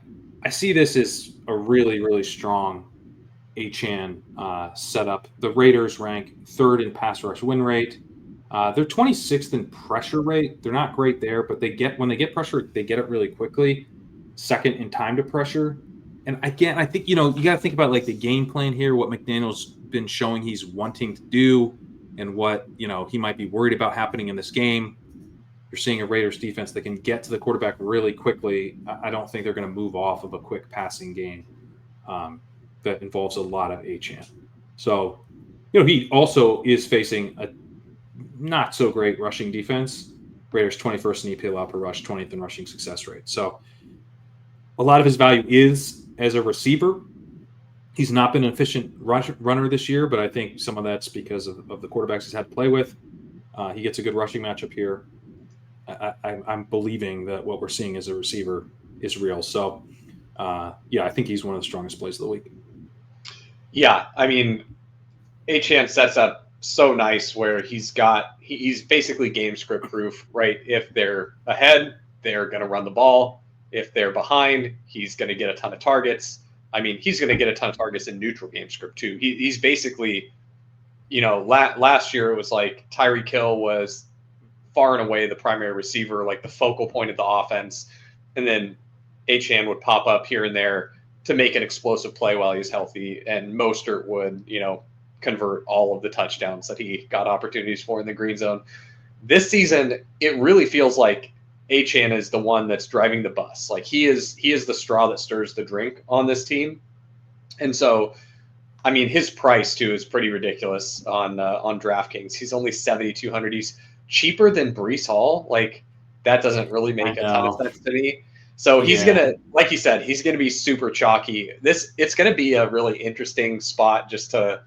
see this as a really strong Achane setup. The Raiders rank 3rd in pass rush win rate. They're 26th in pressure rate. They're not great there, but when they get pressure, they get it really quickly. 2nd in time to pressure. And again, I think you got to think about like the game plan here, what McDaniel's been showing he's wanting to do, and what he might be worried about happening in this game. You're seeing a Raiders defense that can get to the quarterback really quickly. I don't think they're going to move off of a quick passing game that involves a lot of Achane. So, he also is facing a not so great rushing defense. Raiders 21st in EPA per rush, 20th in rushing success rate. So a lot of his value is as a receiver. He's not been an efficient runner this year, but I think some of that's because of the quarterbacks he's had to play with. He gets a good rushing matchup here. I'm believing that what we're seeing as a receiver is real. So, I think he's one of the strongest plays of the week. Yeah, I mean, Achane sets up so nice where he's basically game script proof, right? If they're ahead, they're going to run the ball. If they're behind, he's going to get a ton of targets. I mean, he's going to get a ton of targets in neutral game script too. He's basically, last year it was like Tyreek Hill was far and away the primary receiver, like the focal point of the offense. And then Achane would pop up here and there to make an explosive play while he's healthy. And Mostert would, convert all of the touchdowns that he got opportunities for in the green zone. This season, it really feels like Achane is the one that's driving the bus. Like he is the straw that stirs the drink on this team. And so, I mean, his price too is pretty ridiculous on DraftKings. He's only 7,200. He's cheaper than Breece Hall. Like that doesn't really make a ton of sense to me. So he's gonna, like you said, he's gonna be super chalky. It's gonna be a really interesting spot just to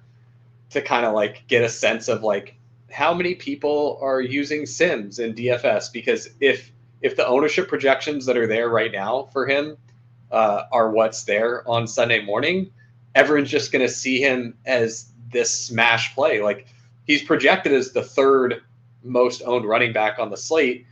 kind of like get a sense of like how many people are using Sims in DFS, because if the ownership projections that are there right now for him are what's there on Sunday morning, everyone's just going to see him as this smash play. Like he's projected as the third most owned running back on the slate,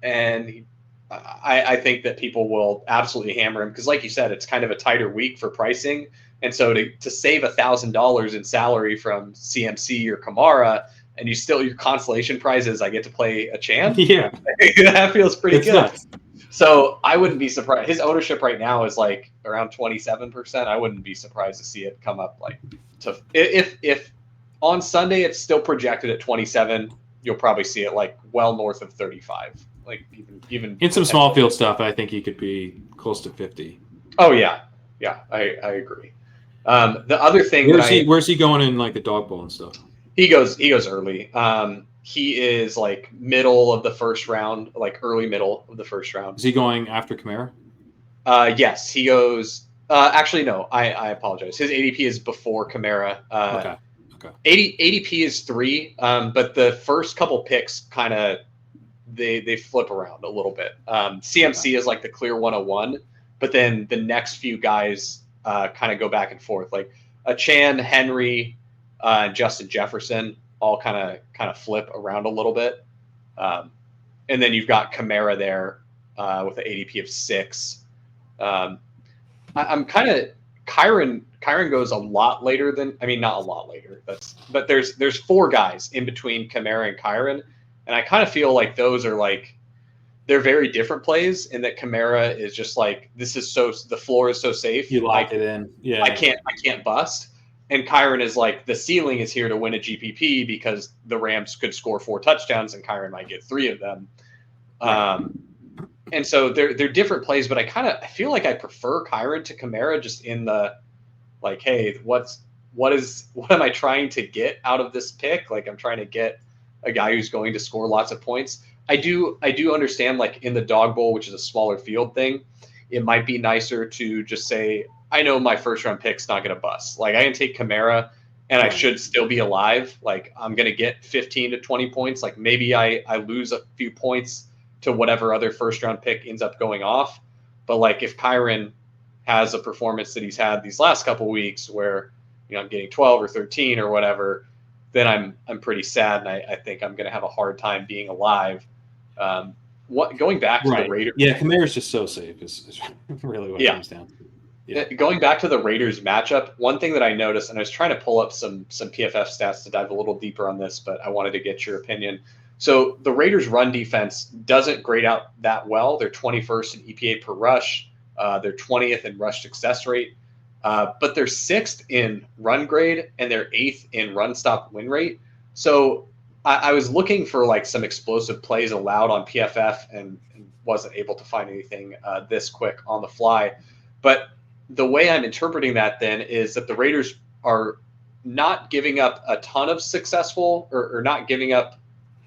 and I think that people will absolutely hammer him because, like you said, it's kind of a tighter week for pricing. And so to save $1,000 in salary from CMC or Kamara, and you still your consolation prize is I get to play a champ. Yeah, that feels pretty good. Nuts. So I wouldn't be surprised. His ownership right now is like around 27%. I wouldn't be surprised to see it come up like to if on Sunday it's still projected at 27. You'll probably see it like well north of 35. Like even in some small field stuff, I think he could be close to 50. Oh yeah, I agree. The other thing where's he going in like the dog bowl and stuff? He goes early. He is like middle of the first round, like early middle of the first round. Is he going after Kamara? Yes, he goes. Actually, no. I apologize. His ADP is before Kamara. Okay. ADP is 3, but the first couple picks kind of they flip around a little bit. CMC is like the clear 101, but then the next few guys kind of go back and forth. Like Achane, Henry, and Justin Jefferson all kind of flip around a little bit. And then you've got Kamara there with an ADP of 6. I'm kind of Kyren goes a lot later than, I mean, not a lot later. But there's 4 guys in between Kamara and Kyren, and I kind of feel like those are like they're very different plays in that Kamara is just like the floor is so safe. You lock it in. Yeah. I can't bust. And Kyren is like the ceiling is here to win a GPP because the Rams could score 4 touchdowns and Kyren might get 3 of them. And so they're different plays, but I feel like I prefer Kyren to Kamara just in the like, hey, what am I trying to get out of this pick? Like I'm trying to get a guy who's going to score lots of points. I do understand like in the dog bowl, which is a smaller field thing, it might be nicer to just say, I know my first round pick's not going to bust. Like I can take Kamara and I should still be alive. Like I'm going to get 15 to 20 points. Like maybe I lose a few points to whatever other first round pick ends up going off. But like if Kyren has a performance that he's had these last couple weeks where, I'm getting 12 or 13 or whatever, then I'm pretty sad. And I think I'm going to have a hard time being alive. Going back to the Raiders. Yeah. Kamara's just so safe is really what it comes down to. Yeah. Going back to the Raiders matchup, one thing that I noticed, and I was trying to pull up some PFF stats to dive a little deeper on this, but I wanted to get your opinion. So the Raiders' run defense doesn't grade out that well. They're 21st in EPA per rush. They're 20th in rush success rate, but they're 6th in run grade and they're 8th in run stop win rate. So I was looking for like some explosive plays allowed on PFF and wasn't able to find anything this quick on the fly. But the way I'm interpreting that then is that the Raiders are not giving up a ton of successful or not giving up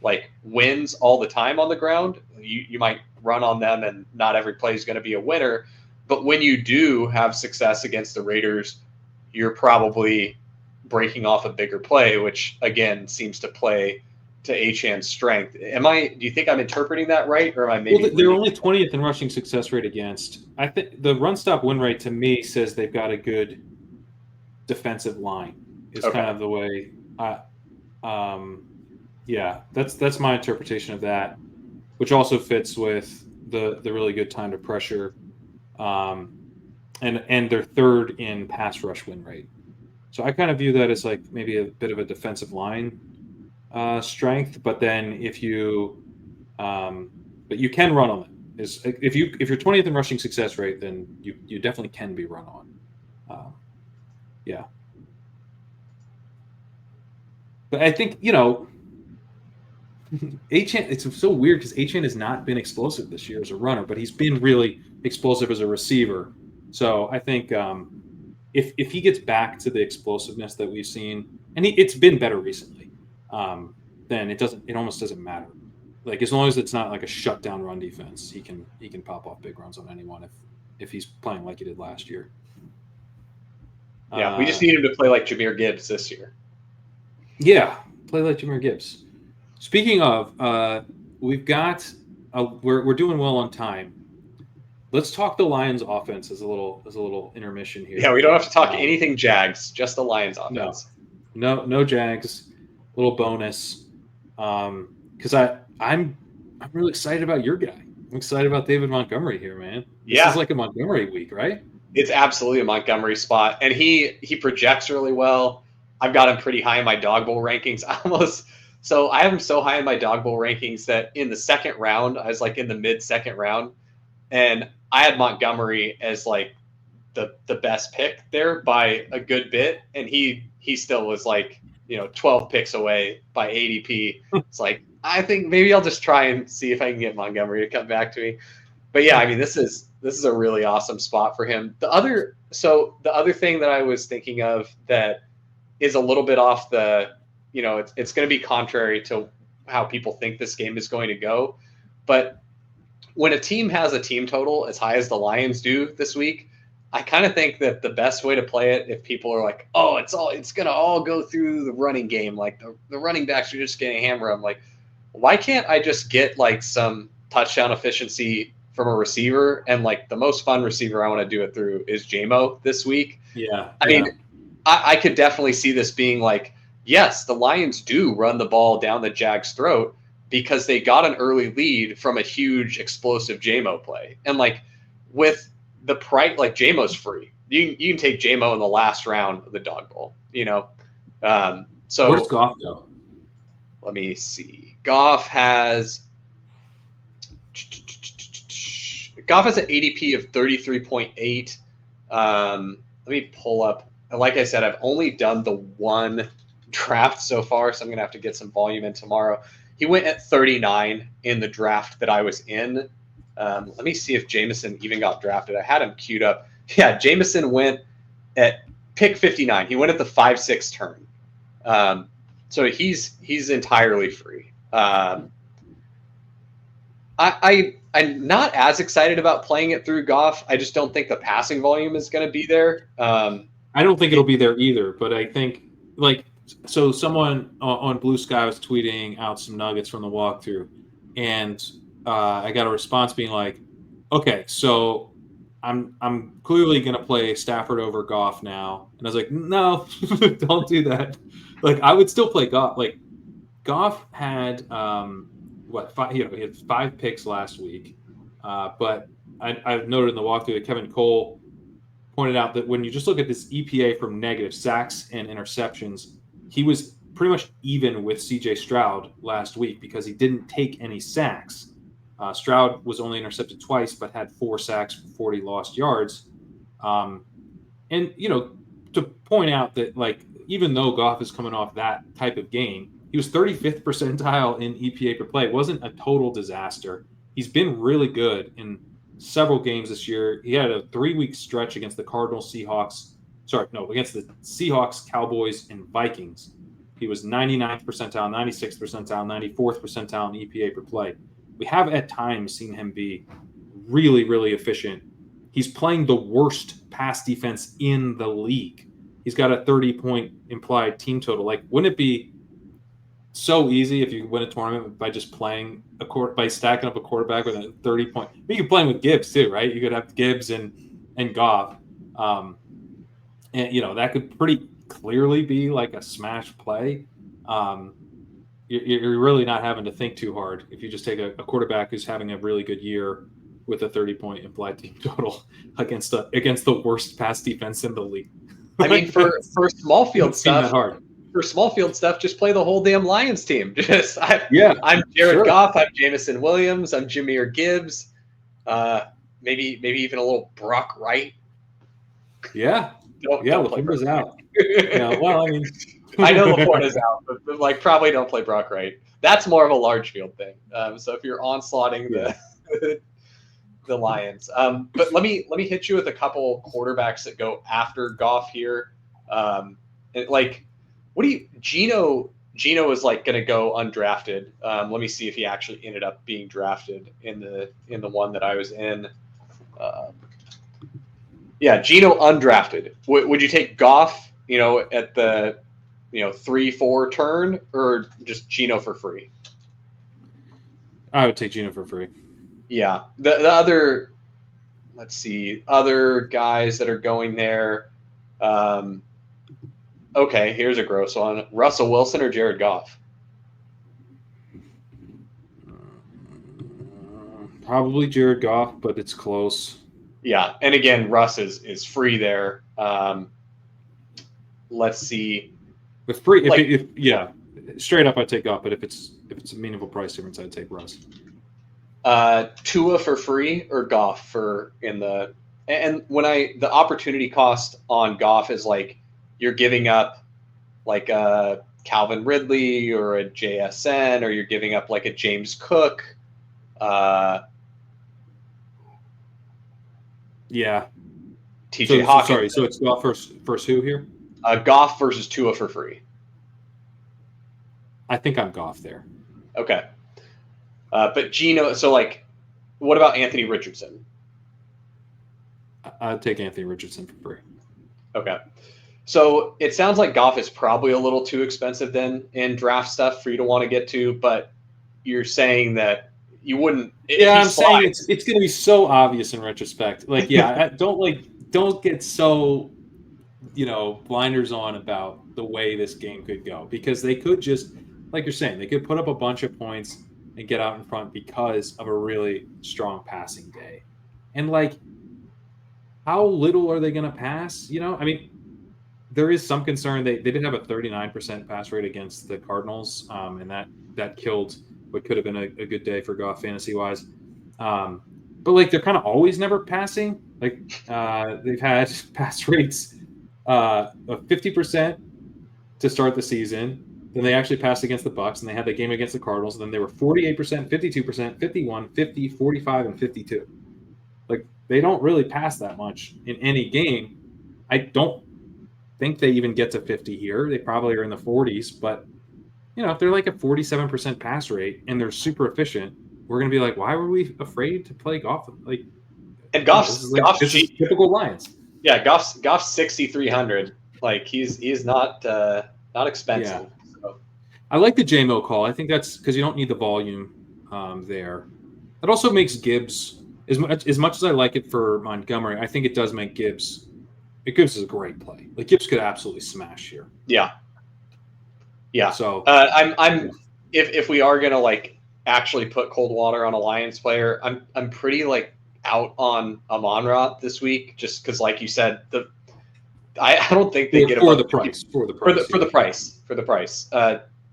like wins all the time on the ground. You might run on them and not every play is going to be a winner. But when you do have success against the Raiders, you're probably breaking off a bigger play, which again seems to play to Achane's strength. Do you think I'm interpreting that right? Or am I maybe? Well, they're only 20th in rushing success rate against. I think the run stop win rate to me says they've got a good defensive line is kind of the way yeah, that's my interpretation of that, which also fits with the really good time to pressure, and they're 3rd in pass rush win rate. So I kind of view that as like maybe a bit of a defensive line strength, but then but you can run on them. If you're 20th in rushing success rate, then you definitely can be run on. Yeah. But I think, Achan, it's so weird because Achan has not been explosive this year as a runner, but he's been really explosive as a receiver. So I think if he gets back to the explosiveness that we've seen, and it's been better recently, um, then it almost doesn't matter. Like as long as it's not like a shutdown run defense, he can pop off big runs on anyone if he's playing like he did last year. Yeah, we just Uh, need him to play like Jameer Gibbs this year. yeah, play like Jameer Gibbs. Speaking of, we've got we're doing well on time. Let's talk the Lions offense as a little intermission Yeah, here. we don't have to talk Um, anything Jags, just the Lions no, offense. no Jags. Little bonus, because I'm really excited about your guy. I'm excited about David Montgomery here, man. This is Yeah, like a Montgomery week, right? it's absolutely a Montgomery spot, and he projects really well. I've got him pretty high in my dog bowl rankings. I have him so high in my dog bowl rankings that in the second round, I was like in the mid second round, and I had Montgomery as like the best pick there by a good bit, and he still was like 12 picks away by ADP. It's like I think maybe I'll just try and see if I can get Montgomery to come back to me. But yeah, I mean this is a really awesome spot for him. The other thing that I was thinking of that is a little bit off the, it's going to be contrary to how people think this game is going to go, but when a team has a team total as high as the Lions do this week, I kind of think that the best way to play it, if people are like, oh, it's gonna all go through the running game, like the running backs are just gonna hammer them. Like, why can't I just get like some touchdown efficiency from a receiver? And like the most fun receiver I want to do it through is JMO this week. Yeah, I mean, yeah, I could definitely see this being like, yes, the Lions do run the ball down the Jags' throat because they got an early lead from a huge explosive JMO play. And like with the price, like JMO's free. You can take JMO in the last round of the dog bowl. Where's So Goff go? let me see. Goff has an ADP of 33.8. Let me pull up. Like I said, I've only done the one draft so far, so I'm going to have to get some volume in tomorrow. He went at 39 in the draft that I was in. Let me see if Jameson even got drafted. I had him queued up. Yeah, Jameson went at pick 59. He went at the 5-6 turn. So he's entirely free. I'm not as excited about playing it through Goff. I just don't think the passing volume is going to be there. I don't think it'll be there either, but I think like so someone on Blue Sky was tweeting out some nuggets from the walkthrough, and I got a response being like, "Okay, so I'm clearly going to play Stafford over Goff now," and I was like, "No, don't do that. Like I would still play Goff. Like Goff had what five, he had 5 picks last week, but I've noted in the walkthrough that Kevin Cole pointed out that when you just look at this EPA from negative sacks and interceptions, he was pretty much even with CJ Stroud last week because he didn't take any sacks. Stroud was only intercepted twice, but had 4 sacks for 40 lost yards. Um, and to point out that like even though Goff is coming off that type of game, he was 35th percentile in EPA per play. It wasn't a total disaster. He's been really good in several games this year. He had a 3-week stretch against the Cardinals, Seahawks. Sorry, no, against the Seahawks, Cowboys, and Vikings. He was 99th percentile, 96th percentile, 94th percentile in EPA per play. We have at times seen him be really, really efficient. He's playing the worst pass defense in the league. He's got a 30-point implied team total. Like, wouldn't it be so easy if you win a tournament by just playing by stacking up a quarterback with a 30-point? You could play with Gibbs too, right? You could have Gibbs and Goff, and that could pretty clearly be like a smash play. You're really not having to think too hard if you just take a quarterback who's having a really good year with a 30-point implied team total against the worst pass defense in the league. I mean, for small field that stuff, hard. just play the whole damn Lions team. Yeah, I'm Jared sure. Goff. I'm Jameson Williams. I'm Jameer Gibbs. Maybe even a little Brock Wright. Yeah, Don't yeah. play LaFleur's Brock out. Wright. Well, I mean, I know Laporta's out, but like probably don't play Brock Wright. That's more of a large field thing. So if you're onslaughting Yeah. the Lions, but let me hit you with a couple quarterbacks that go after Goff here. Like, what do you Gino is like going to go undrafted. Let me see if he actually ended up being drafted in the one that I was in. Uh, yeah, Gino undrafted. Would you take Goff? At the 3-4 turn, or just Gino for free? I would take Gino for free. Yeah, the other, let's see, other guys that are going there. Um, okay, here's a gross one: Russell Wilson or Jared Goff? Probably Jared Goff, but it's close. Yeah, and again, Russ is free there. Let's see, If free, like if yeah, straight up, I'd take Goff. But if it's a meaningful price difference, I'd take Russ. Tua for free or Goff for in the and when the opportunity cost on Goff is like you're giving up like a Calvin Ridley or a JSN, or you're giving up like a James Cook. Yeah. TJ So Hawkins. sorry. So it's Goff first who here? Goff versus Tua for free. I think I'm Goff there. Okay. But Gino, so like, what about Anthony Richardson? I'd take Anthony Richardson for free. Okay. So it sounds like Goff is probably a little too expensive then in draft stuff for you to want to get to, but you're saying that you wouldn't. Yeah, I'm saying it's going to be so obvious in retrospect. Like, yeah, don't get so blinders on about the way this game could go, because they could just, like you're saying, they could put up a bunch of points and get out in front because of a really strong passing day. And like, how little are they going to pass? I mean, there is some concern. They did have a 39% pass rate against the Cardinals, and that killed what could have been a good day for Goff fantasy wise. But like, they're kind of always never passing. Like, they've had pass rates of 50% to start the season. Then they actually passed against the Bucks, and they had that game against the Cardinals. And then they were 48%, 52%, 51, 50, 45, and 52. Like, they don't really pass that much in any game. I don't think they even get to 50 here. They probably are in the 40s, but if they're like a 47% pass rate and they're super efficient, we're going to be like, why were we afraid to play Goff? Like, and Goff's this is typical Lions. Yeah, Goff's 6,300. Like he's not expensive. Yeah. So. I like the JMO call. I think that's because you don't need the volume there. It also makes Gibbs, as much as I like it for Montgomery, I think it does make Gibbs. Gibbs is a great play. Like, Gibbs could absolutely smash here. Yeah. So I'm if we are gonna like actually put cold water on a Lions player, I'm pretty like out on Amon-Ra this week, just because, like you said, I don't think they get above the price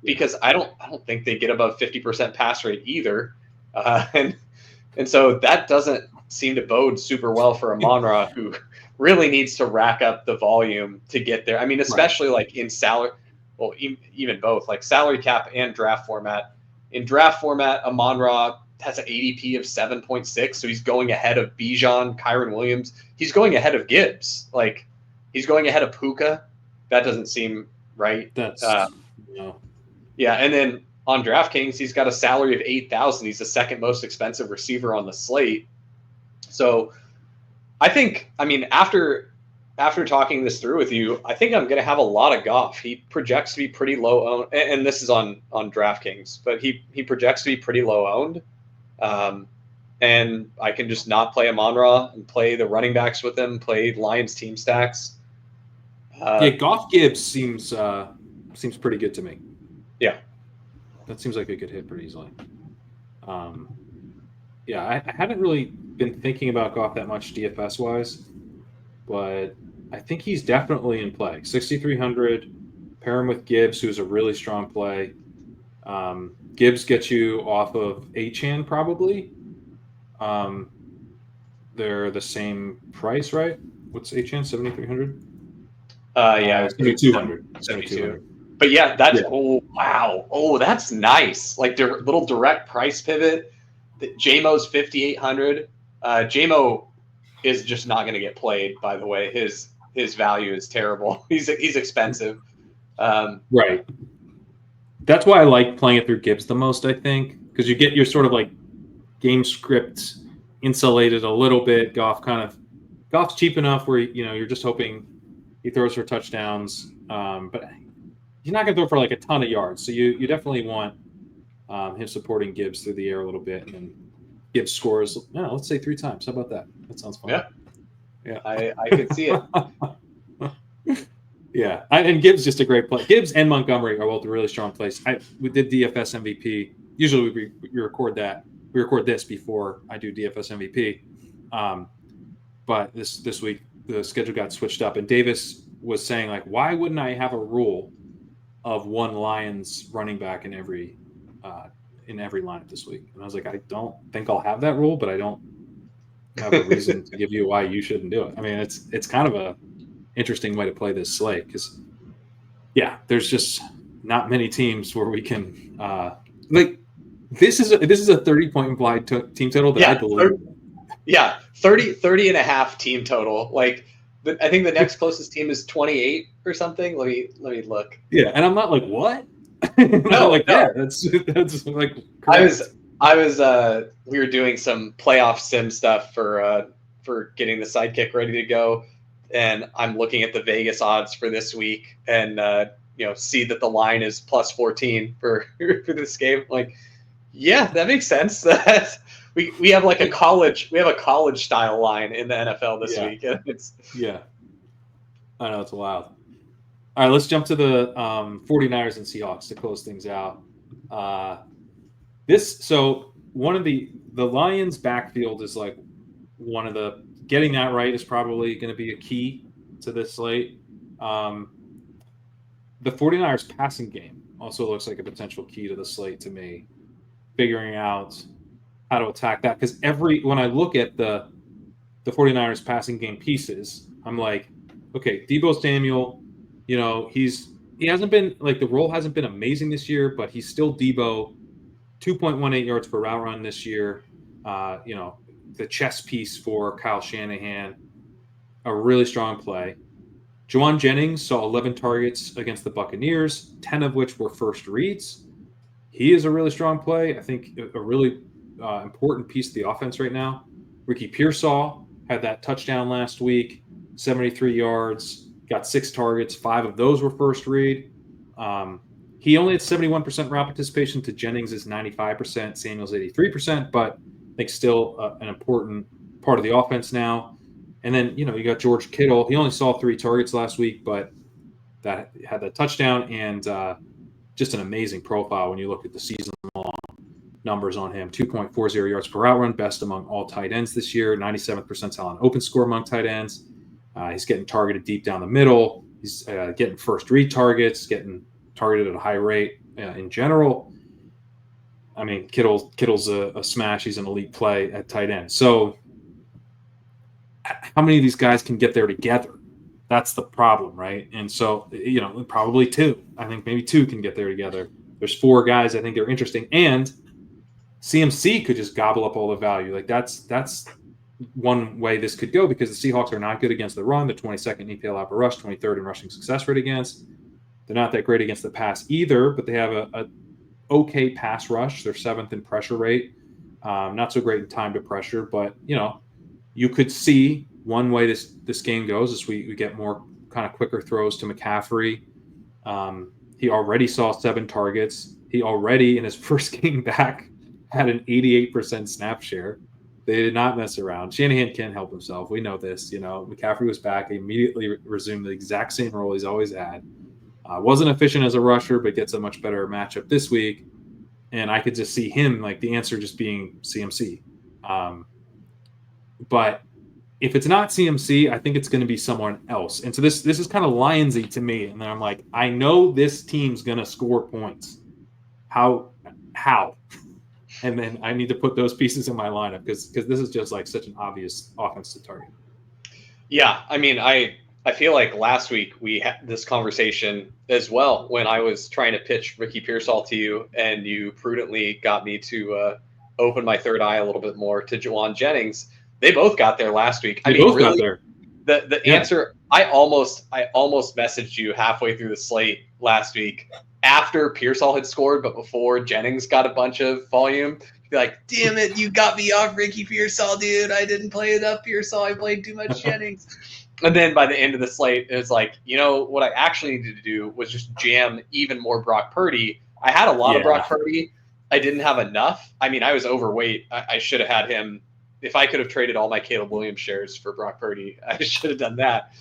because I don't think they get above 50% pass rate either, and so that doesn't seem to bode super well for Amon-Ra, who really needs to rack up the volume to get there. I mean, especially like in salary, well, even both, like salary cap and draft format. In draft format, Amon-Ra has an ADP of 7.6, so he's going ahead of Bijan, Kyron Williams. He's going ahead of Gibbs. Like, he's going ahead of Puka. That doesn't seem right. That's no. Yeah, and then on DraftKings, he's got a salary of 8,000. He's the second most expensive receiver on the slate. So I think, I mean, after talking this through with you, I think I'm going to have a lot of Goff. He projects to be pretty low owned, and this is on DraftKings, but he projects to be pretty low owned. And I can just not play Amon-Ra and play the running backs with him, play Lions team stacks. Goff Gibbs seems pretty good to me. Yeah. That seems like it could hit pretty easily. I haven't really been thinking about Goff that much DFS wise, but I think he's definitely in play. 6,300, pair him with Gibbs, who's a really strong play. Gibbs gets you off of Achane probably. They're the same price, right? What's Achane? 7,300. 7,200. 72. But yeah, that's Yeah. oh wow, oh that's nice. Like little direct price pivot. JMO's 5,800. JMO is just not going to get played. By the way, his value is terrible. He's expensive. Right. That's why I like playing it through Gibbs the most, I think, because you get your sort of like game script insulated a little bit. Goff's cheap enough where you're just hoping he throws for touchdowns, but he's not going to throw for like a ton of yards. So you definitely want him supporting Gibbs through the air a little bit, and then Gibbs scores. Let's say 3 times. How about that? That sounds fun. Yeah, Yeah. I could see it. Yeah, and Gibbs just a great play. Gibbs and Montgomery are both really strong plays. We did DFS MVP. Usually we record that. We record this before I do DFS MVP. But this week the schedule got switched up, and Davis was saying like, why wouldn't I have a rule of one Lions running back in every lineup this week? And I was like, I don't think I'll have that rule, but I don't have a reason to give you why you shouldn't do it. I mean, it's kind of a interesting way to play this slate because, yeah, there's just not many teams where we can like. This is a 30-point implied team total that I believe. 30 and a half team total. Like I think the next closest team is 28 or something. Let me look. Yeah, and I'm not like what? No, like no. Yeah, that's like correct. I was we were doing some playoff sim stuff for getting the sidekick ready to go, and I'm looking at the Vegas odds for this week, and see that the line is plus 14 for this game. Like, yeah, that makes sense. we have like a college style line in the NFL this week, and it's I know, it's wild. All right, let's jump to the 49ers and Seahawks to close things out. One of the Lions backfield is like one of the getting that right is probably going to be a key to this slate. The 49ers passing game also looks like a potential key to the slate to me, figuring out how to attack that, because when I look at the 49ers passing game pieces, I'm like, okay, Deebo Samuel, he hasn't been like, the role hasn't been amazing this year, but he's still Deebo. 2.18 yards per route run this year. The chess piece for Kyle Shanahan, a really strong play. Juwan Jennings saw 11 targets against the Buccaneers, 10 of which were first reads. He is a really strong play. I think a really important piece of the offense right now. Ricky Pearsall had that touchdown last week, 73 yards, got 6 targets. 5 of those were first read. He only had 71% route participation to Jennings' 95%, Samuel's 83%, but I think still an important part of the offense now. And then, you got George Kittle. He only saw 3 targets last week, but that had that touchdown and just an amazing profile when you look at the season-long numbers on him. 2.40 yards per route run, best among all tight ends this year, 97th percentile on open score among tight ends. He's getting targeted deep down the middle. He's getting first read targets, getting targeted at a high rate in general. I mean, Kittle's a smash. He's an elite play at tight end. So how many of these guys can get there together? That's the problem, right? And so, probably 2. I think maybe 2 can get there together. There's 4 guys I think are interesting. And CMC could just gobble up all the value. Like that's one way this could go, because the Seahawks are not good against the run. They're 22nd in EPA per rush, 23rd in rushing success rate against. They're not that great against the pass either, but they have a okay pass rush. They're 7th in pressure rate. Not so great in time to pressure, but you could see one way this game goes is we get more kind of quicker throws to McCaffrey. He already saw 7 targets. He already, in his first game back, had an 88% snap share. They did not mess around. Shanahan can't help himself. We know this. McCaffrey was back. He immediately resumed the exact same role he's always had. Wasn't efficient as a rusher, but gets a much better matchup this week. And I could just see him, like, the answer just being CMC. But if it's not CMC, I think it's going to be someone else. And so this is kind of Lionsy to me. And then I'm like, I know this team's going to score points. How? And then I need to put those pieces in my lineup because this is just like such an obvious offense to target. Yeah, I mean, I I feel like last week we had this conversation as well when I was trying to pitch Ricky Pearsall to you, and you prudently got me to open my third eye a little bit more to Juwan Jennings. They both got there last week. I They mean, both got really, there. the Yeah. answer. I almost messaged you halfway through the slate last week after Pearsall had scored, but before Jennings got a bunch of volume. Be like, damn it, you got me off Ricky Pearsall, dude. I didn't play enough Pearsall. I played too much Jennings. And then by the end of the slate, it was like, what I actually needed to do was just jam even more Brock Purdy. I had a lot of Brock Purdy. I didn't have enough. I mean, I was overweight. I should have had him. If I could have traded all my Caleb Williams shares for Brock Purdy, I should have done that.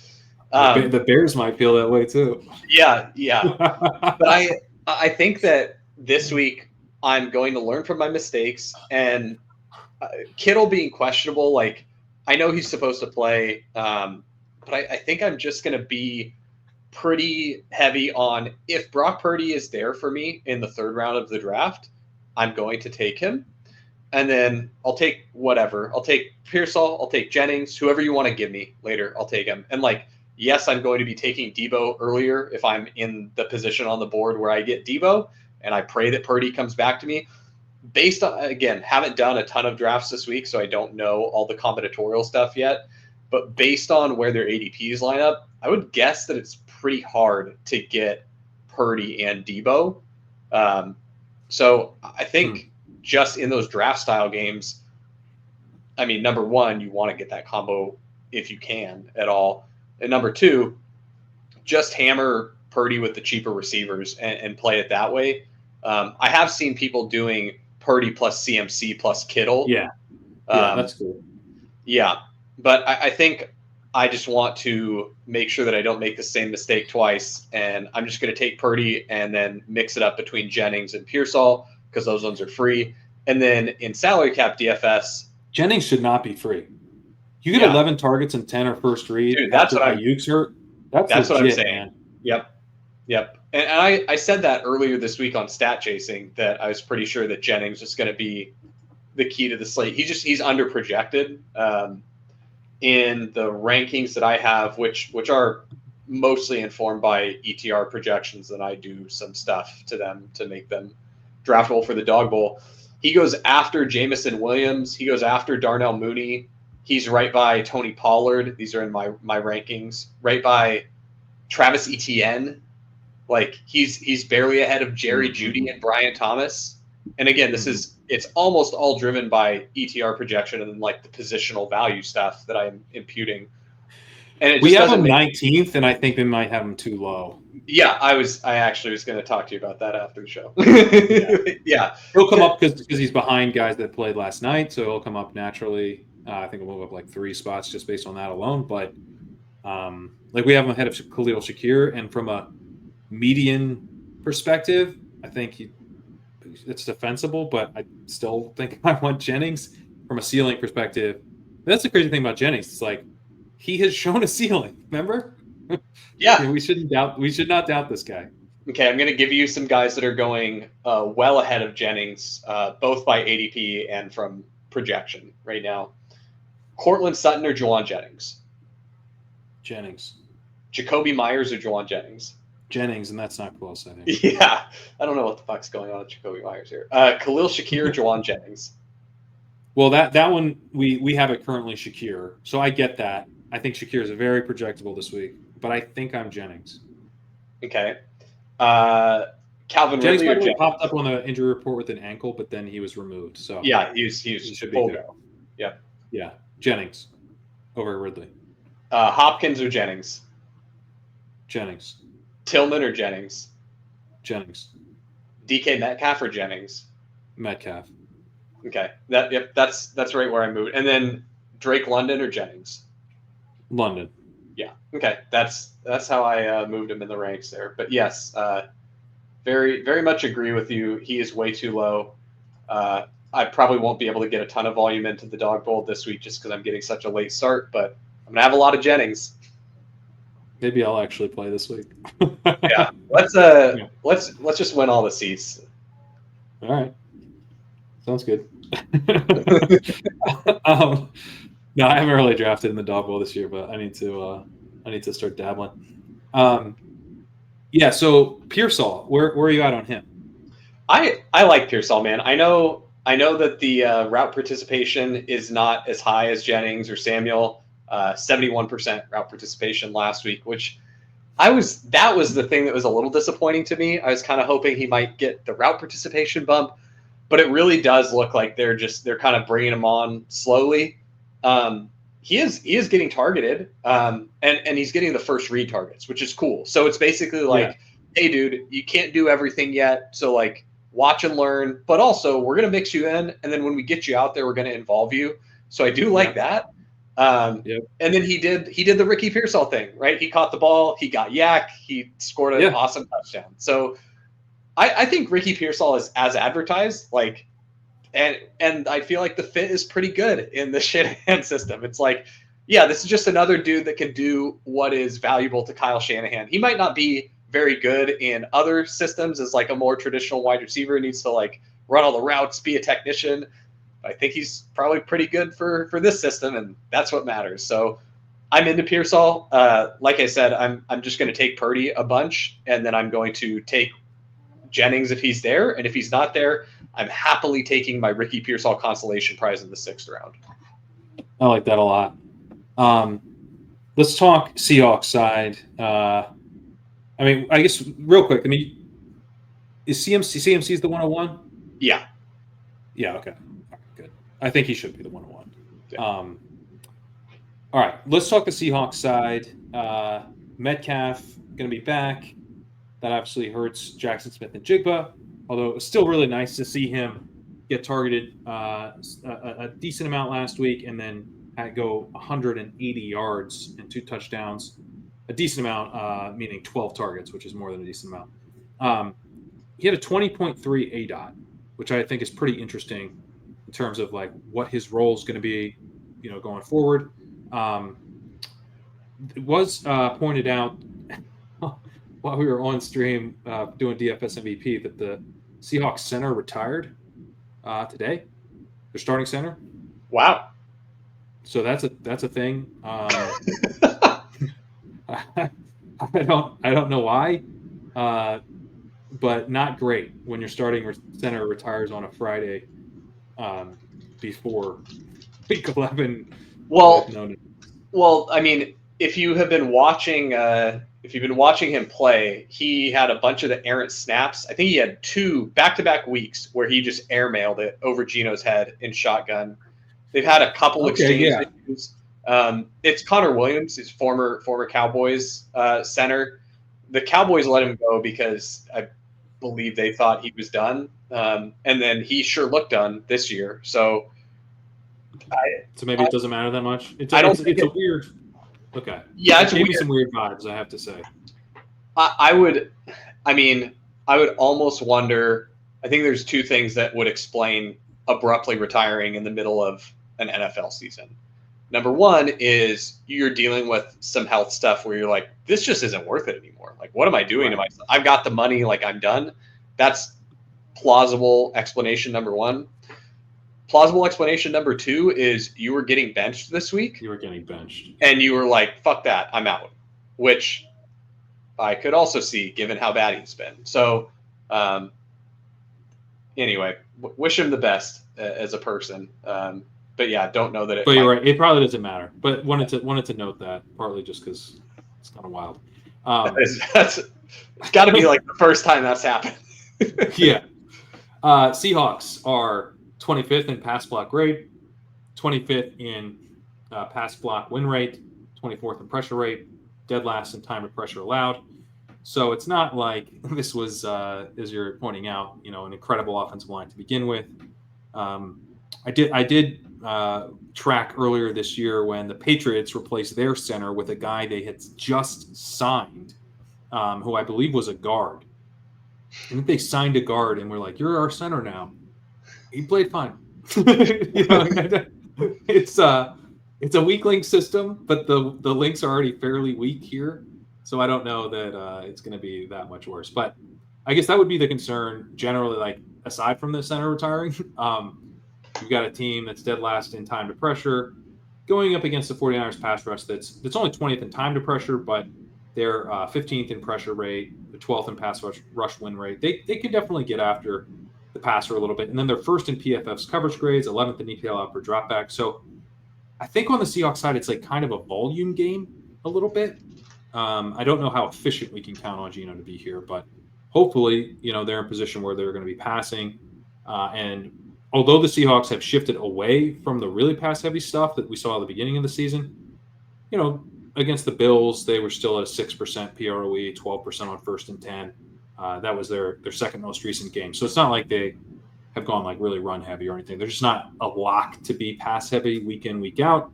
The Bears might feel that way too. Yeah. But I think that this week I'm going to learn from my mistakes. And Kittle being questionable, like, I know he's supposed to play, but I think I'm just going to be pretty heavy on, if Brock Purdy is there for me in the third round of the draft, I'm going to take him. And then I'll take whatever. I'll take Pearsall. I'll take Jennings. Whoever you want to give me later, I'll take him. And like, yes, I'm going to be taking Debo earlier if I'm in the position on the board where I get Debo, and I pray that Purdy comes back to me. Based on, again, haven't done a ton of drafts this week, so I don't know all the combinatorial stuff yet. But based on where their ADPs line up, I would guess that it's pretty hard to get Purdy and Debo. So I think just in those draft style games, I mean, number one, you want to get that combo if you can at all. And number two, just hammer Purdy with the cheaper receivers and play it that way. I have seen people doing Purdy plus CMC plus Kittle. Yeah, that's cool. Yeah, but I think I just want to make sure that I don't make the same mistake twice, and I'm just going to take Purdy and then mix it up between Jennings and Pearsall because those ones are free. And then in salary cap DFS, Jennings should not be free. You get 11 targets and 10 are first read. Dude, that's what Ayuk's hurt. That's legit, what I'm saying. Man. Yep. And I said that earlier this week on Stat Chasing that I was pretty sure that Jennings was going to be the key to the slate. He's under projected in the rankings that I have, which are mostly informed by ETR projections, and I do some stuff to them to make them draftable for the Dog Bowl. He goes after Jamison Williams. He goes after Darnell Mooney. He's right by Tony Pollard. These are in my rankings. Right by Travis Etienne. Like, he's barely ahead of Jerry Jeudy and Brian Thomas. And again, it's almost all driven by ETR projection and like the positional value stuff that I'm imputing. And we have him 19th, and I think we might have him too low. Yeah, I actually was going to talk to you about that after the show. Yeah. He'll come up because he's behind guys that played last night, so he'll come up naturally. I think we'll move up like 3 spots just based on that alone. But like, we have him ahead of Khalil Shakir, and from a median perspective, I think it's defensible, but I still think I want Jennings. From a ceiling perspective, that's the crazy thing about Jennings. It's like, he has shown a ceiling. Remember? Yeah. We should not doubt this guy. Okay, I'm going to give you some guys that are going well ahead of Jennings, both by ADP and from projection right now. Cortland Sutton or Juwan Jennings? Jennings. Jacoby Myers or Juwan Jennings? Jennings, and that's not close, I think. Yeah, I don't know what the fuck's going on with Jacoby Myers here. Khalil Shakir or Juwan Jennings? Well, that one, we have it currently Shakir, so I get that. I think Shakir is very projectable this week, but I think I'm Jennings. Okay. Calvin Jennings Ridley popped up on the injury report with an ankle, but then he was removed. So yeah, he should be good. Yep. Yeah, Jennings over Ridley. Hopkins or Jennings? Jennings. Tillman or Jennings? Jennings. DK Metcalf or Jennings? Metcalf. Okay. That's right where I moved. And then Drake London or Jennings? London. Yeah. Okay. That's how I moved him in the ranks there. But yes, very, very much agree with you. He is way too low. I probably won't be able to get a ton of volume into the Dog Bowl this week just because I'm getting such a late start, but I'm gonna have a lot of Jennings. Maybe I'll actually play this week. Yeah. Let's just win all the seats. All right. Sounds good. No, I haven't really drafted in the Dog Bowl this year, but I need to I need to start dabbling. Yeah. So Pearsall, where are you at on him? I like Pearsall, man. I know that the route participation is not as high as Jennings or Samuel. 71% route participation last week, which that was the thing that was a little disappointing to me. I was kind of hoping he might get the route participation bump, but it really does look like they're kind of bringing him on slowly. He is getting targeted, and he's getting the first read targets, which is cool. So it's basically Yeah. like, hey, dude, you can't do everything yet, so like watch and learn, but also we're gonna mix you in, and then when we get you out there, we're gonna involve you. So I do like Yeah. that. Um, Yeah. and then he did the Ricky Pearsall thing, right? He caught the ball, he got yak, he scored an Yeah. awesome touchdown. So I think Ricky Pearsall is as advertised, like, and I feel like the fit is pretty good in the Shanahan system. It's like, yeah, this is just another dude that can do what is valuable to Kyle Shanahan. He might not be very good in other systems as like a more traditional wide receiver, needs to like run all the routes, be a technician. I think he's probably pretty good for this system, and that's what matters. So I'm into Pearsall. Like I said, I'm just going to take Purdy a bunch, and then I'm going to take Jennings if he's there, and if he's not there, I'm happily taking my Ricky Pearsall consolation prize in the 6th round. I like that a lot. Let's talk Seahawks side. I mean, I guess real quick. I mean, is CMC is the 101? Yeah. Yeah. Okay. All right, good. I think he should be the 101. Yeah. All right. Let's talk the Seahawks side. Metcalf going to be back. That obviously hurts Jackson Smith and Jigba. Although it was still really nice to see him get targeted a decent amount last week, and then go 180 yards and 2 touchdowns. A decent amount, meaning 12 targets, which is more than a decent amount. He had a 20.3 ADOT, which I think is pretty interesting in terms of like what his role is going to be, going forward. It was pointed out while we were on stream doing DFS MVP that the Seahawks center retired today. Their starting center. Wow. So that's a thing. I don't know why, but not great when your starting center retires on a Friday before week 11. Well, I mean, if you've been watching him play, he had a bunch of the errant snaps. I think he had 2 back-to-back weeks where he just airmailed it over Gino's head in shotgun. They've had a couple exchange issues. It's Connor Williams, his former Cowboys center. The Cowboys let him go because I believe they thought he was done, and then he sure looked done this year. So maybe it doesn't matter that much. It's a weird. Okay. Yeah, it gave me some weird vibes, I have to say. I would almost wonder. I think there's 2 things that would explain abruptly retiring in the middle of an NFL season. Number one is you're dealing with some health stuff where you're like, this just isn't worth it anymore. Like, what am I doing to myself? I've got the money, like I'm done. That's plausible explanation number one. Plausible explanation number 2 is you were getting benched this week. You were getting benched. And you were like, fuck that, I'm out. Which I could also see given how bad he's been. So anyway, wish him the best as a person. But yeah, don't know that it. But you're right. It probably doesn't matter. But wanted to note that partly just because it's kind of wild. It's got to be like the first time that's happened. Yeah. Seahawks are 25th in pass block rate, 25th in pass block win rate, 24th in pressure rate, dead last in time of pressure allowed. So it's not like this was, as you're pointing out, an incredible offensive line to begin with. I did track earlier this year when the Patriots replaced their center with a guy they had just signed, who I believe was a guard. I think they signed a guard and we're like, "You're our center now." He played fine. It's a weak link system, but the links are already fairly weak here, so I don't know that it's going to be that much worse. But I guess that would be the concern generally. Like aside from the center retiring, you've got a team that's dead last in time to pressure. going up against the 49ers pass rush that's only 20th in time to pressure, but they're 15th in pressure rate, the 12th in pass rush win rate. They can definitely get after the passer a little bit. And then they're first in PFF's coverage grades, 11th in EPL out per dropback. So I think on the Seahawks side, it's like kind of a volume game a little bit. I don't know how efficient we can count on Geno to be here, but hopefully, they're in a position where they're going to be passing. And although the Seahawks have shifted away from the really pass-heavy stuff that we saw at the beginning of the season, against the Bills, they were still at a 6% PROE, 12% on 1st and 10. That was their second most recent game. So it's not like they have gone like really run heavy or anything. They're just not a lock to be pass heavy week in, week out.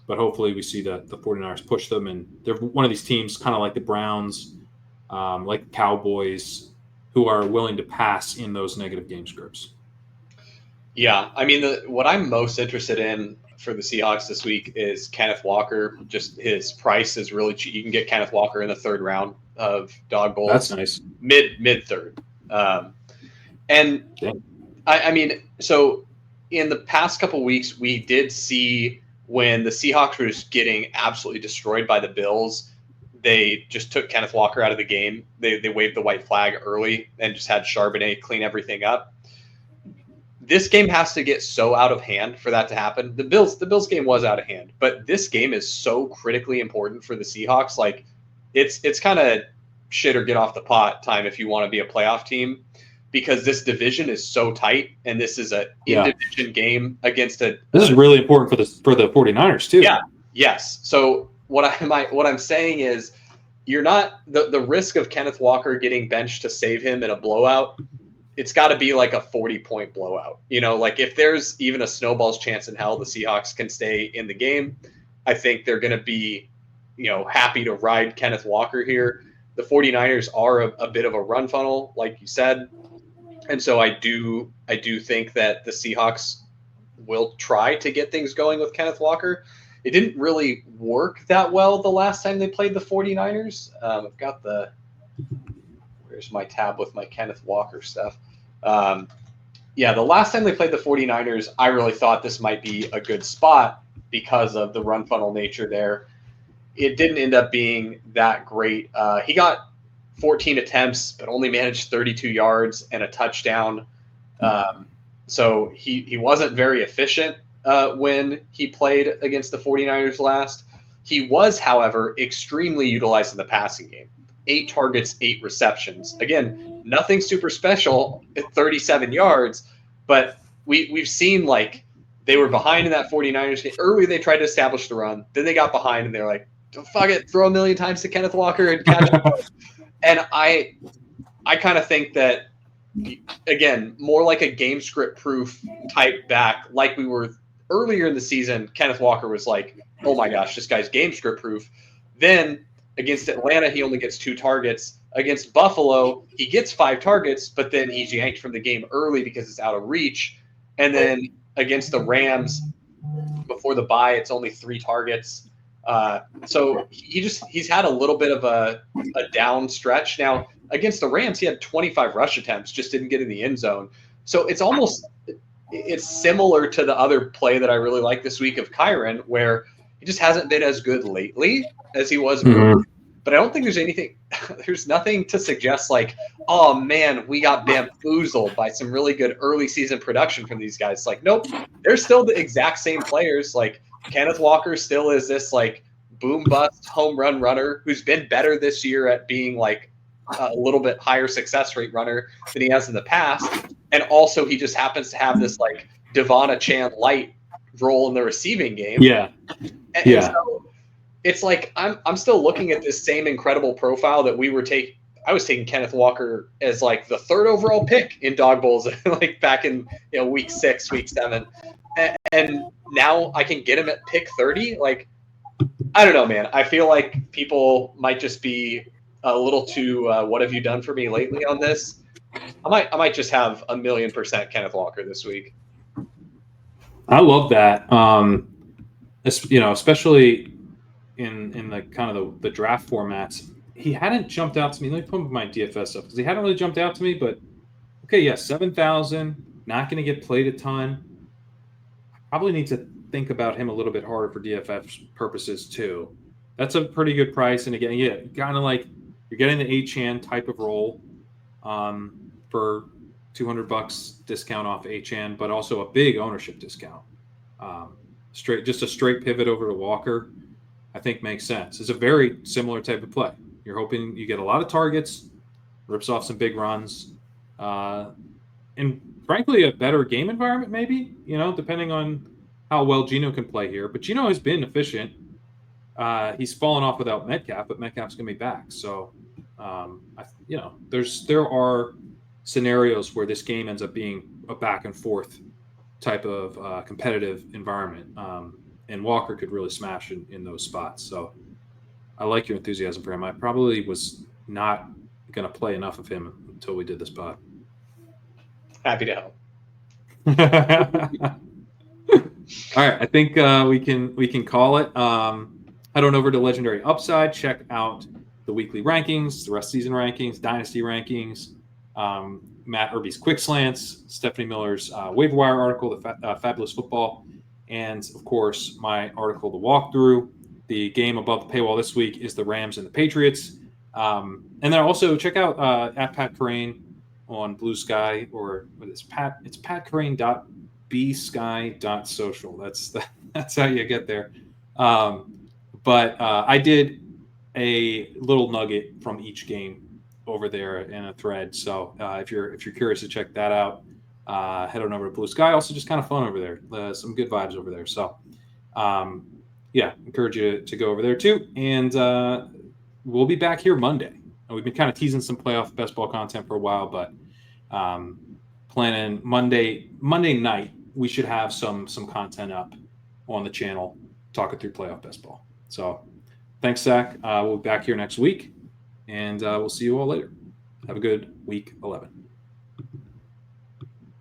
But hopefully we see the 49ers push them. And they're one of these teams, kind of like the Browns, like the Cowboys, who are willing to pass in those negative game scripts. Yeah, I mean, what I'm most interested in for the Seahawks this week is Kenneth Walker. Just his price is really cheap. You can get Kenneth Walker in the 3rd round of dog bowls. That's nice. Mid third. And I mean, so in the past couple weeks, we did see when the Seahawks were just getting absolutely destroyed by the Bills, they just took Kenneth Walker out of the game. They waved the white flag early and just had Charbonnet clean everything up. This game has to get so out of hand for that to happen. The Bills game was out of hand, but this game is so critically important for the Seahawks. Like it's kind of shit or get off the pot time if you want to be a playoff team, because this division is so tight, and this is a in-division game against a. This is really important for the 49ers too. Yeah. Yes. So what I'm saying is, you're not the risk of Kenneth Walker getting benched to save him in a blowout. It's got to be like a 40-point blowout. Like if there's even a snowball's chance in hell the Seahawks can stay in the game, I think they're going to be, happy to ride Kenneth Walker here. The 49ers are a bit of a run funnel, like you said. And so I do think that the Seahawks will try to get things going with Kenneth Walker. It didn't really work that well the last time they played the 49ers. I've got where's my tab with my Kenneth Walker stuff? The last time they played the 49ers, I really thought this might be a good spot because of the run funnel nature there. It didn't end up being that great. He got 14 attempts, but only managed 32 yards and a touchdown. So he wasn't very efficient when he played against the 49ers last. He was, however, extremely utilized in the passing game. 8 targets, 8 receptions. Again, nothing super special at 37 yards, but we've seen like they were behind in that 49ers game. Early they tried to establish the run. Then they got behind and they're like, fuck it, throw a million times to Kenneth Walker and catch him. And I kind of think that, again, more like a game script proof type back, like we were earlier in the season. Kenneth Walker was like, oh my gosh, this guy's game script proof. Then against Atlanta, he only gets 2 targets. Against Buffalo, he gets 5 targets, but then he's yanked from the game early because it's out of reach. And then against the Rams, before the bye, it's only 3 targets. So he's had a little bit of a down stretch. Now, against the Rams, he had 25 rush attempts, just didn't get in the end zone. So it's similar to the other play that I really like this week of Kyren, where he just hasn't been as good lately as he was. Mm-hmm. But I don't think there's nothing to suggest like, oh man, we got bamboozled by some really good early season production from these guys. Like, nope, they're still the exact same players. Like Kenneth Walker still is this like boom bust home run runner who's been better this year at being like a little bit higher success rate runner than he has in the past. And also he just happens to have this like Devon Chan light role in the receiving game. Yeah. And so it's like I'm still looking at this same incredible profile that we were taking. I was taking Kenneth Walker as like the 3rd overall pick in dog bowls, like back in week 6, week 7, and now I can get him at pick 30. Like, I don't know, man. I feel like people might just be a little too. What have you done for me lately on this? I might just have 1,000,000% Kenneth Walker this week. I love that. Especially in the kind of the draft formats, he hadn't jumped out to me. Let me put my DFS up because he hadn't really jumped out to me. But okay, 7,000, not going to get played a ton. I probably need to think about him a little bit harder for DFF purposes too. That's a pretty good price. And again, yeah, kind of like you're getting the Achan type of role for $200 discount off Achan, but also a big ownership discount. Just a straight pivot over to Walker, I think makes sense. It's a very similar type of play. You're hoping you get a lot of targets, rips off some big runs, and frankly, a better game environment, maybe, depending on how well Geno can play here. But Geno has been efficient. He's fallen off without Metcalf, but Metcalf's going to be back. So, there are scenarios where this game ends up being a back and forth type of competitive environment. And Walker could really smash in those spots. So I like your enthusiasm for him. I probably was not going to play enough of him until we did this pod. Happy to help. All right, I think we can call it. Head on over to Legendary Upside. Check out the weekly rankings, the rest season rankings, dynasty rankings, Matt Irby's quick slants, Stephanie Miller's waiver wire article, the Fabulous Football, and of course my article, the walkthrough. The game above the paywall this week is the Rams and the Patriots. And then also check out at Pat Carrain on Blue Sky, or what is Pat? It's patcarrain.bsky.social. That's how you get there. But I did a little nugget from each game over there in a thread. So if you're curious to check that out, head on over to Blue Sky. Also, just kind of fun over there. Some good vibes over there. So encourage you to go over there too. And we'll be back here Monday. We've been kind of teasing some playoff best ball content for a while, but planning Monday night, we should have some content up on the channel talking through playoff best ball. So thanks, Zach. We'll be back here next week, and we'll see you all later. Have a good week 11.